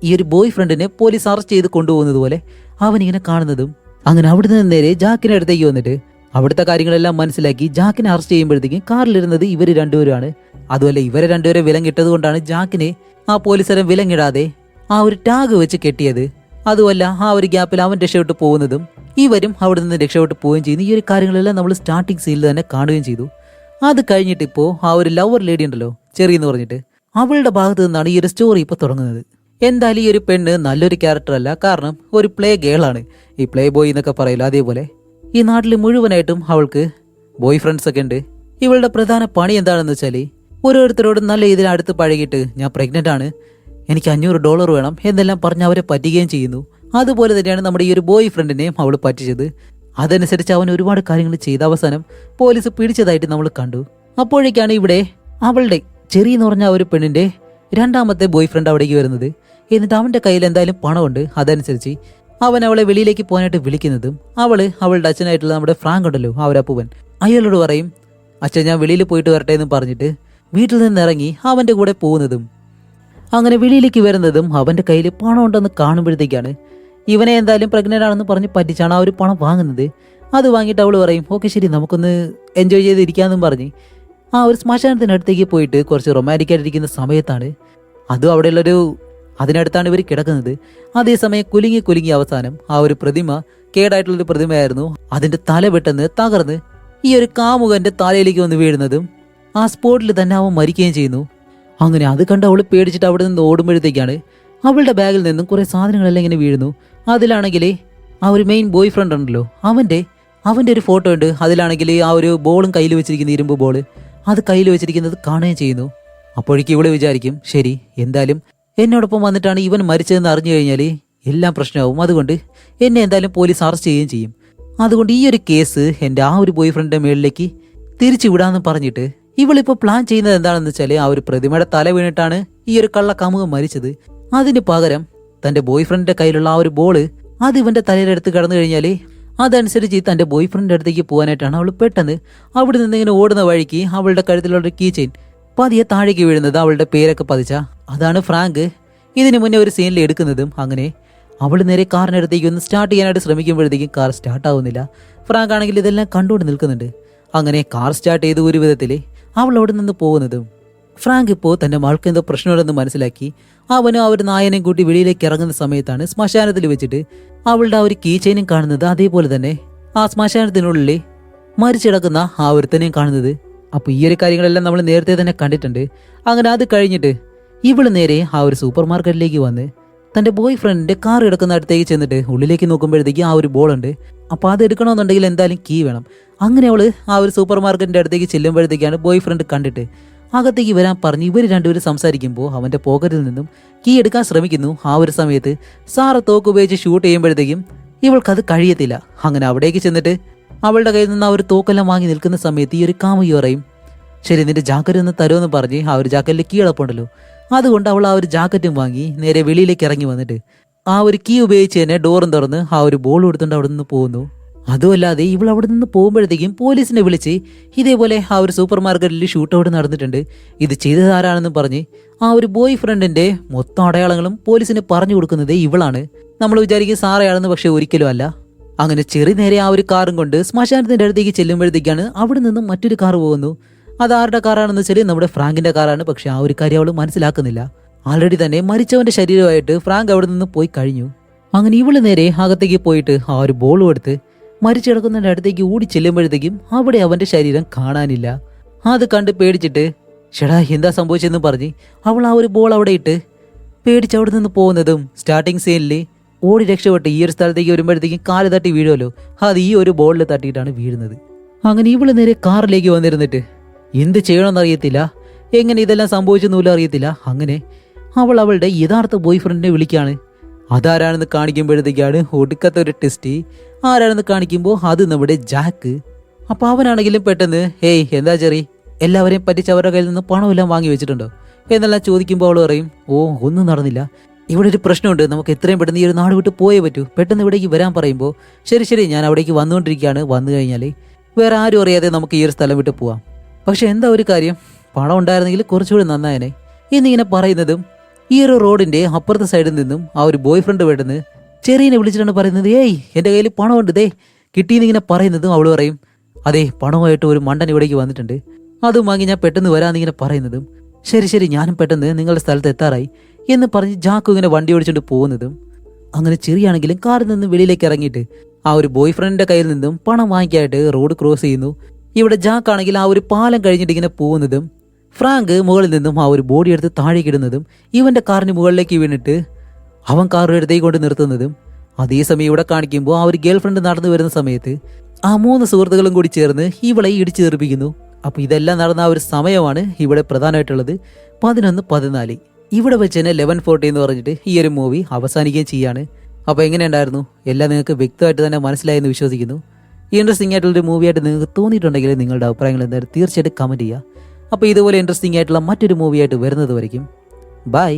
[SPEAKER 1] ഈ ഒരു ബോയ് ഫ്രണ്ടിനെ പോലീസ് അറസ്റ്റ് ചെയ്ത് കൊണ്ടുപോകുന്നത് പോലെ അവനിങ്ങനെ കാണുന്നതും. അങ്ങനെ അവിടെ നിന്ന് നേരെ ജാക്കിന്റെ അടുത്തേക്ക് വന്നിട്ട് അവിടുത്തെ കാര്യങ്ങളെല്ലാം മനസ്സിലാക്കി ജാക്കിനെ അറസ്റ്റ് ചെയ്യുമ്പോഴത്തേക്കും കാറിലിരുന്നത് ഇവർ രണ്ടുപേരാണ്. അതുപോലെ ഇവരെ രണ്ടുപേരെ വിലങ്ങിട്ടത് കൊണ്ടാണ് ജാക്കിനെ ആ പോലീസുകാരൻ വിലങ്ങിടാതെ ആ ഒരു ടാഗ് വെച്ച് കെട്ടിയത്. അതുമല്ല ആ ഒരു ഗ്യാപ്പിൽ അവൻ രക്ഷപ്പെട്ട് പോകുന്നതും ഇവരും അവിടെ നിന്ന് രക്ഷപ്പെട്ട് പോവുകയും ചെയ്യുന്നു. ഈ ഒരു കാര്യങ്ങളെല്ലാം നമ്മൾ സ്റ്റാർട്ടിങ് സീനിൽ തന്നെ കാണുകയും ചെയ്തു. അത് കഴിഞ്ഞിട്ട് ഇപ്പോൾ ആ ഒരു ലവർ ലേഡി ഉണ്ടല്ലോ ചെറിയെന്ന് പറഞ്ഞിട്ട് അവളുടെ ഭാഗത്ത് നിന്നാണ് ഈ ഒരു സ്റ്റോറി ഇപ്പോൾ തുടങ്ങുന്നത്. എന്തായാലും ഈ ഒരു പെണ്ണ് നല്ലൊരു ക്യാരക്ടർ അല്ല, കാരണം ഒരു പ്ലേ ഗേളാണ്, ഈ പ്ലേ ബോയ് എന്നൊക്കെ പറയില്ല. അതേപോലെ ഈ നാട്ടിൽ മുഴുവനായിട്ടും അവൾക്ക് ബോയ് ഫ്രണ്ട്സ് ഒക്കെ ഉണ്ട്. ഇവളുടെ പ്രധാന പണി എന്താണെന്ന് വെച്ചാൽ ഓരോരുത്തരോടും നല്ല ഇതിനടുത്ത് പഴകിയിട്ട് ഞാൻ പ്രഗ്നന്റ് ആണ്, എനിക്ക് $500 വേണം എന്നെല്ലാം പറഞ്ഞ് അവരെ പറ്റിക്കുകയും ചെയ്യുന്നു. അതുപോലെ തന്നെയാണ് നമ്മുടെ ഈ ഒരു ബോയ് ഫ്രണ്ടിനെയും അവൾ പറ്റിച്ചത്. അതനുസരിച്ച് അവൻ ഒരുപാട് കാര്യങ്ങൾ ചെയ്ത അവസാനം പോലീസ് പിടിച്ചതായിട്ട് നമ്മൾ കണ്ടു. അപ്പോഴേക്കാണ് ഇവിടെ അവളുടെ ചെറിയെന്ന് പറഞ്ഞ ഒരു പെണ്ണിന്റെ 2ാമത്തെ ബോയ് ഫ്രണ്ട് അവിടേക്ക് വരുന്നത്. എന്നിട്ട് അവന്റെ കയ്യിൽ എന്തായാലും പണമുണ്ട്. അതനുസരിച്ച് അവൻ അവളെ വെളിയിലേക്ക് പോകാനായിട്ട് വിളിക്കുന്നതും അവളുടെ അച്ഛനായിട്ടുള്ള നമ്മുടെ ഫ്രാങ്ക് ഉണ്ടല്ലോ, അവരപ്പൂവൻ, അയാളോട് പറയും, അച്ഛൻ ഞാൻ വെളിയിൽ പോയിട്ട് വരട്ടെ എന്ന് പറഞ്ഞിട്ട് വീട്ടിൽ നിന്ന് ഇറങ്ങി അവൻ്റെ കൂടെ പോകുന്നതും. അങ്ങനെ വെളിയിലേക്ക് വരുന്നതും അവൻ്റെ കയ്യിൽ പണം ഉണ്ടെന്ന് കാണുമ്പോഴത്തേക്കാണ് ഇവനെ എന്തായാലും പ്രഗ്നൻ്റ് ആണെന്ന് പറഞ്ഞ് പറ്റിച്ചാണ് ആ ഒരു പണം വാങ്ങുന്നത്. അത് വാങ്ങിയിട്ട് അവൾ പറയും, ഓക്കെ ശരി നമുക്കൊന്ന് എൻജോയ് ചെയ്തിരിക്കാമെന്നും പറഞ്ഞ് ആ ഒരു ശ്മശാനത്തിനടുത്തേക്ക് പോയിട്ട് കുറച്ച് റൊമാൻറ്റിക് ആയിട്ടിരിക്കുന്ന സമയത്താണ് അതും അവിടെയുള്ളൊരു അതിനടുത്താണ് ഇവർ കിടക്കുന്നത്. അതേസമയം കുലുങ്ങി അവസാനം ആ ഒരു പ്രതിമ കേടായിട്ടുള്ളൊരു പ്രതിമയായിരുന്നു, അതിൻ്റെ തല പെട്ടെന്ന് തകർന്ന് ഈ ഒരു കാമുകൻ്റെ തലയിലേക്ക് വന്ന് വീഴുന്നതും ആ സ്പോട്ടിൽ തന്നെ അവൻ മരിക്കുകയും ചെയ്യുന്നു. അങ്ങനെ അത് കണ്ട് അവൾ പേടിച്ചിട്ട് അവിടെ നിന്ന് ഓടുമ്പോഴത്തേക്കാണ് അവളുടെ ബാഗിൽ നിന്നും കുറേ സാധനങ്ങളെല്ലാം ഇങ്ങനെ വീഴുന്നു. അതിലാണെങ്കിൽ ആ ഒരു മെയിൻ ബോയ് ഫ്രണ്ട് ഉണ്ടല്ലോ, അവൻ്റെ ഒരു ഫോട്ടോ ഉണ്ട്. അതിലാണെങ്കിൽ ആ ഒരു ബോളും കയ്യിൽ വെച്ചിരിക്കുന്ന ഇരുമ്പ് ബോള് അത് കയ്യിൽ വെച്ചിരിക്കുന്നത് കാണുകയും ചെയ്യുന്നു. അപ്പോഴേക്കും ഇവള് വിചാരിക്കും, ശരി എന്തായാലും എന്നോടൊപ്പം വന്നിട്ടാണ് ഇവൻ മരിച്ചതെന്ന് അറിഞ്ഞു കഴിഞ്ഞാൽ എല്ലാം പ്രശ്നമാവും, അതുകൊണ്ട് എന്നെ എന്തായാലും പോലീസ് അറസ്റ്റ് ചെയ്യുകയും ചെയ്യും. അതുകൊണ്ട് ഈ ഒരു കേസ് എൻ്റെ ആ ഒരു ബോയ് ഫ്രണ്ടിൻ്റെ മേളിലേക്ക് തിരിച്ചു വിടാമെന്ന് പറഞ്ഞിട്ട് ഇവളിപ്പോൾ പ്ലാൻ ചെയ്യുന്നത് എന്താണെന്ന് വെച്ചാൽ ആ ഒരു പ്രതിമയുടെ തല വീണിട്ടാണ് ഈ ഒരു കള്ള കാമുകൻ മരിച്ചത്. അതിന് പകരം തൻ്റെ ബോയ് ഫ്രണ്ടിൻ്റെ കയ്യിലുള്ള ആ ഒരു ബോള് അത് ഇവൻ്റെ തലയിലെടുത്ത് കടന്നു കഴിഞ്ഞാൽ അതനുസരിച്ച് തൻ്റെ ബോയ് ഫ്രണ്ടിൻ്റെ അടുത്തേക്ക് പോകാനായിട്ടാണ് അവൾ പെട്ടെന്ന് അവിടെ നിന്ന് ഇങ്ങനെ ഓടുന്ന വഴിക്ക് അവളുടെ കഴുത്തിലുള്ള കീ ചെയിൻ പതിയെ താഴേക്ക് വീഴുന്നത്, അവളുടെ പേരൊക്കെ പതിച്ച അതാണ് ഫ്രാങ്ക് ഇതിന് മുന്നേ ഒരു സീനിൽ എടുക്കുന്നതും. അങ്ങനെ അവൾ നേരെ കാറിനടുത്തേക്ക് ഒന്ന് സ്റ്റാർട്ട് ചെയ്യാനായിട്ട് ശ്രമിക്കുമ്പോഴത്തേക്കും കാർ സ്റ്റാർട്ടാവുന്നില്ല. ഫ്രാങ്ക് ആണെങ്കിൽ ഇതെല്ലാം കണ്ടുകൊണ്ട് നിൽക്കുന്നുണ്ട്. അങ്ങനെ കാർ സ്റ്റാർട്ട് ചെയ്ത് ഒരു വിധത്തിൽ അവൾ അവിടെ നിന്ന് പോകുന്നതും ഫ്രാങ്ക് ഇപ്പോൾ തൻ്റെ മകൾക്ക് എന്തോ പ്രശ്നമുണ്ടെന്ന് മനസ്സിലാക്കി അവനും ആ ഒരു നായനെയും കൂട്ടി വെളിയിലേക്ക് ഇറങ്ങുന്ന സമയത്താണ് ശ്മശാനത്തിൽ വെച്ചിട്ട് അവളുടെ ആ ഒരു കീ ചെയിനും കാണുന്നത്. അതേപോലെ തന്നെ ആ ശ്മശാനത്തിനുള്ളിൽ മരിച്ചിടക്കുന്ന ആ ഒരുത്തനെയും കാണുന്നത്. അപ്പോൾ ഈ ഒരു കാര്യങ്ങളെല്ലാം നമ്മൾ നേരത്തെ തന്നെ കണ്ടിട്ടുണ്ട്. അങ്ങനെ അത് കഴിഞ്ഞിട്ട് ഇവള് നേരെ ആ ഒരു സൂപ്പർ മാർക്കറ്റിലേക്ക് വന്ന് തൻ്റെ ബോയ് ഫ്രണ്ടിൻ്റെ കാർ കിടക്കുന്ന അടുത്തേക്ക് ചെന്നിട്ട് ഉള്ളിലേക്ക് നോക്കുമ്പോഴത്തേക്ക് ആ ഒരു ബോളുണ്ട്. അപ്പോൾ അത് എടുക്കണമെന്നുണ്ടെങ്കിൽ എന്തായാലും കീ വേണം. അങ്ങനെ അവൾ ആ ഒരു സൂപ്പർ മാർക്കറ്റിൻ്റെ അടുത്തേക്ക് ചെല്ലുമ്പോഴത്തേക്കാണ് ബോയ് ഫ്രണ്ട് കണ്ടിട്ട് അകത്തേക്ക് വരാൻ പറഞ്ഞ് ഇവർ രണ്ടുപേരും സംസാരിക്കുമ്പോൾ അവൻ്റെ പോക്കറ്റിൽ നിന്നും കീ എടുക്കാൻ ശ്രമിക്കുന്നു. ആ ഒരു സമയത്ത് സാറ് തോക്ക് ഉപയോഗിച്ച് ഷൂട്ട് ചെയ്യുമ്പോഴത്തേക്കും ഇവൾക്കത് കഴിയത്തില്ല. അങ്ങനെ അവിടേക്ക് ചെന്നിട്ട് അവളുടെ കയ്യിൽ നിന്ന് ആ ഒരു തോക്കെല്ലാം വാങ്ങി നിൽക്കുന്ന സമയത്ത് ഈ ഒരു കാമുകി പറയും, ശരി നിന്റെ ജാക്കറ്റ് ഒന്ന് തരുമെന്ന് പറഞ്ഞ് ആ ഒരു ജാക്കറ്റിൽ കീ എളുപ്പമുണ്ടല്ലോ, അതുകൊണ്ട് അവൾ ആ ഒരു ജാക്കറ്റും വാങ്ങി നേരെ വെളിയിലേക്ക് ഇറങ്ങി വന്നിട്ട് ആ ഒരു കീ ഉപയോഗിച്ച് തന്നെ ഡോറും തുറന്ന് ആ ഒരു ബോൾ എടുത്തുകൊണ്ട് അവിടെ നിന്ന് പോകുന്നു. അതുമല്ലാതെ ഇവൾ അവിടെ നിന്ന് പോകുമ്പോഴത്തേക്കും പോലീസിനെ വിളിച്ച് ഇതേപോലെ ആ ഒരു സൂപ്പർ മാർക്കറ്റിൽ ഷൂട്ട് ഔട്ട് നടന്നിട്ടുണ്ട്, ഇത് ചെയ്തത് ആരാണെന്ന് പറഞ്ഞ് ആ ഒരു ബോയ് ഫ്രണ്ടിന്റെ മൊത്തം അടയാളങ്ങളും പോലീസിന് പറഞ്ഞു കൊടുക്കുന്നത് ഇവളാണ്. നമ്മൾ വിചാരിക്കും സാറയാണെന്ന്, പക്ഷെ ഒരിക്കലും അല്ല. അങ്ങനെ ചെറിയ നേരെ ആ ഒരു കാറും കൊണ്ട് ശ്മശാനത്തിന്റെ അടുത്തേക്ക് ചെല്ലുമ്പോഴത്തേക്കാണ് അവിടെ നിന്നും മറ്റൊരു കാർ പോകുന്നു. അത് ആരുടെ കാറാണെന്ന് വെച്ചാൽ നമ്മുടെ ഫ്രാങ്കിന്റെ കാറാണ്. പക്ഷെ ആ ഒരു കാര്യം അവൾ മനസ്സിലാക്കുന്നില്ല. ആൾറെഡി തന്നെ മരിച്ചവന്റെ ശരീരമായിട്ട് ഫ്രാങ്ക് അവിടെ നിന്ന് പോയി കഴിഞ്ഞു. അങ്ങനെ ഇവള് നേരെ അകത്തേക്ക് പോയിട്ട് ആ ഒരു ബോളും എടുത്ത് മരിച്ചു കിടക്കുന്നതിന്റെ അടുത്തേക്ക് ഓടി ചെല്ലുമ്പോഴത്തേക്കും അവിടെ അവന്റെ ശരീരം കാണാനില്ല. അത് കണ്ട് പേടിച്ചിട്ട് ഷെടാ എന്താ സംഭവിച്ചെന്ന് പറഞ്ഞ് അവൾ ആ ഒരു ബോൾ അവിടെ ഇട്ട് പേടിച്ച് അവിടെ നിന്ന് പോകുന്നതും സ്റ്റാർട്ടിങ് സീനിൽ ഓടി രക്ഷപ്പെട്ട് ഈ ഒരു സ്ഥലത്തേക്ക് വരുമ്പോഴത്തേക്കും കാല് തട്ടി വീഴുമല്ലോ, അത് ഈ ഒരു ബോളിൽ തട്ടിയിട്ടാണ് വീഴുന്നത്. അങ്ങനെ ഇവള് നേരെ കാറിലേക്ക് വന്നിരുന്നിട്ട് എന്ത് ചെയ്യണമെന്ന് അറിയത്തില്ല, എങ്ങനെ ഇതെല്ലാം സംഭവിച്ചെന്നുപോലും അറിയത്തില്ല. അങ്ങനെ അവൾ അവളുടെ യഥാർത്ഥ ബോയ് ഫ്രണ്ടിനെ വിളിക്കുകയാണ്. അതാരാണെന്ന് കാണിക്കുമ്പോഴത്തേക്കാണ് ഒടുക്കത്തെ ഒരു ടെസ്റ്റ്. ആരാണെന്ന് കാണിക്കുമ്പോൾ അത് നമ്മുടെ ജാക്ക്. അപ്പോൾ അവനാണെങ്കിലും പെട്ടെന്ന് ഹേയ് എന്താ ചെറി, എല്ലാവരെയും പറ്റിച്ച് അവരുടെ കയ്യിൽ നിന്ന് പണമെല്ലാം വാങ്ങി വെച്ചിട്ടുണ്ടോ എന്നെല്ലാം ചോദിക്കുമ്പോൾ അവൾ പറയും, ഓ ഒന്നും നടന്നില്ല, ഇവിടെ ഒരു പ്രശ്നമുണ്ട്, നമുക്ക് എത്രയും പെട്ടെന്ന് ഈ ഒരു നാട് വിട്ട് പോയേ പറ്റൂ, പെട്ടെന്ന് ഇവിടേക്ക് വരാൻ പറയുമ്പോൾ ശരി ഞാൻ അവിടേക്ക് വന്നുകൊണ്ടിരിക്കുകയാണ്, വന്നു കഴിഞ്ഞാൽ വേറെ ആരും അറിയാതെ നമുക്ക് ഈ ഒരു സ്ഥലം വിട്ട് പോവാം. പക്ഷെ എന്താ ഒരു കാര്യം, പണം ഉണ്ടായിരുന്നെങ്കിൽ കുറച്ചുകൂടി നന്നായനെ എന്നിങ്ങനെ പറയുന്നതും ഈ ഒരു റോഡിന്റെ അപ്പുറത്തെ സൈഡിൽ നിന്നും ആ ഒരു ബോയ് ഫ്രണ്ട് പെട്ടെന്ന് ചെറിയനെ വിളിച്ചിട്ടാണ് പറയുന്നത്, ഏയ് എൻ്റെ കയ്യിൽ പണമുണ്ട് ദേ കിട്ടിയെന്നിങ്ങനെ പറയുന്നതും അവൾ പറയും, അതെ പണമായിട്ട് ഒരു മണ്ടൻ ഇവിടേക്ക് വന്നിട്ടുണ്ട്, അതും വാങ്ങി ഞാൻ പെട്ടെന്ന് വരാമെന്നിങ്ങനെ പറയുന്നതും ശരി ഞാനും പെട്ടെന്ന് നിങ്ങളുടെ സ്ഥലത്ത് എത്താറായി എന്ന് പറഞ്ഞ് ജാക്കു ഇങ്ങനെ വണ്ടി ഓടിച്ചുകൊണ്ട് പോകുന്നതും അങ്ങനെ ചെറിയാണെങ്കിലും കാറിൽ നിന്ന് വെളിയിലേക്ക് ഇറങ്ങിയിട്ട് ആ ഒരു ബോയ് ഫ്രണ്ടിന്റെ കയ്യിൽ നിന്നും പണം വാങ്ങിക്കായിട്ട് റോഡ് ക്രോസ് ചെയ്യുന്നു. ഇവിടെ ജാക്കാണെങ്കിൽ ആ ഒരു പാലം കഴിഞ്ഞിട്ട് ഇങ്ങനെ പോകുന്നതും ഫ്രാങ്ക് മുകളിൽ നിന്നും ആ ഒരു ബോഡി എടുത്ത് താഴേക്ക് ഇടുന്നതും ഇവന്റെ കാറിന് മുകളിലേക്ക് വീണിട്ട് അവൻ കാറിന്റെ അടുത്തേക്ക് കൊണ്ട് നിർത്തുന്നതും അതേസമയം ഇവിടെ കാണിക്കുമ്പോൾ ആ ഒരു ഗേൾ ഫ്രണ്ട് നടന്നു വരുന്ന സമയത്ത് ആ 3 സുഹൃത്തുക്കളും കൂടി ചേർന്ന് ഇവളെ ഇടിച്ചു തെറിപ്പിക്കുന്നു. അപ്പോൾ ഇതെല്ലാം നടന്ന ആ ഒരു സമയമാണ് ഇവിടെ പ്രധാനമായിട്ടുള്ളത് 11:14. ഇവിടെ വെച്ച് തന്നെ 11:40 എന്ന് പറഞ്ഞിട്ട് ഈ ഒരു മൂവി അവസാനിക്കുകയും ചെയ്യാണ്. അപ്പോൾ എങ്ങനെയുണ്ടായിരുന്നു, എല്ലാം നിങ്ങൾക്ക് വ്യക്തമായിട്ട് തന്നെ മനസ്സിലായെന്ന് വിശ്വസിക്കുന്നു. ഇൻട്രസ്റ്റിംഗ് ആയിട്ടുള്ളൊരു മൂവിയായിട്ട് നിങ്ങൾക്ക് തോന്നിയിട്ടുണ്ടെങ്കിൽ നിങ്ങളുടെ അഭിപ്രായങ്ങൾ എന്തായാലും തീർച്ചയായിട്ടും കമൻറ്റ് ചെയ്യുക. അപ്പോൾ ഇതുപോലെ ഇൻട്രസ്റ്റിംഗ് ആയിട്ടുള്ള മറ്റൊരു മൂവിയായിട്ട് വരുന്നത് വരയ്ക്കും ബൈ.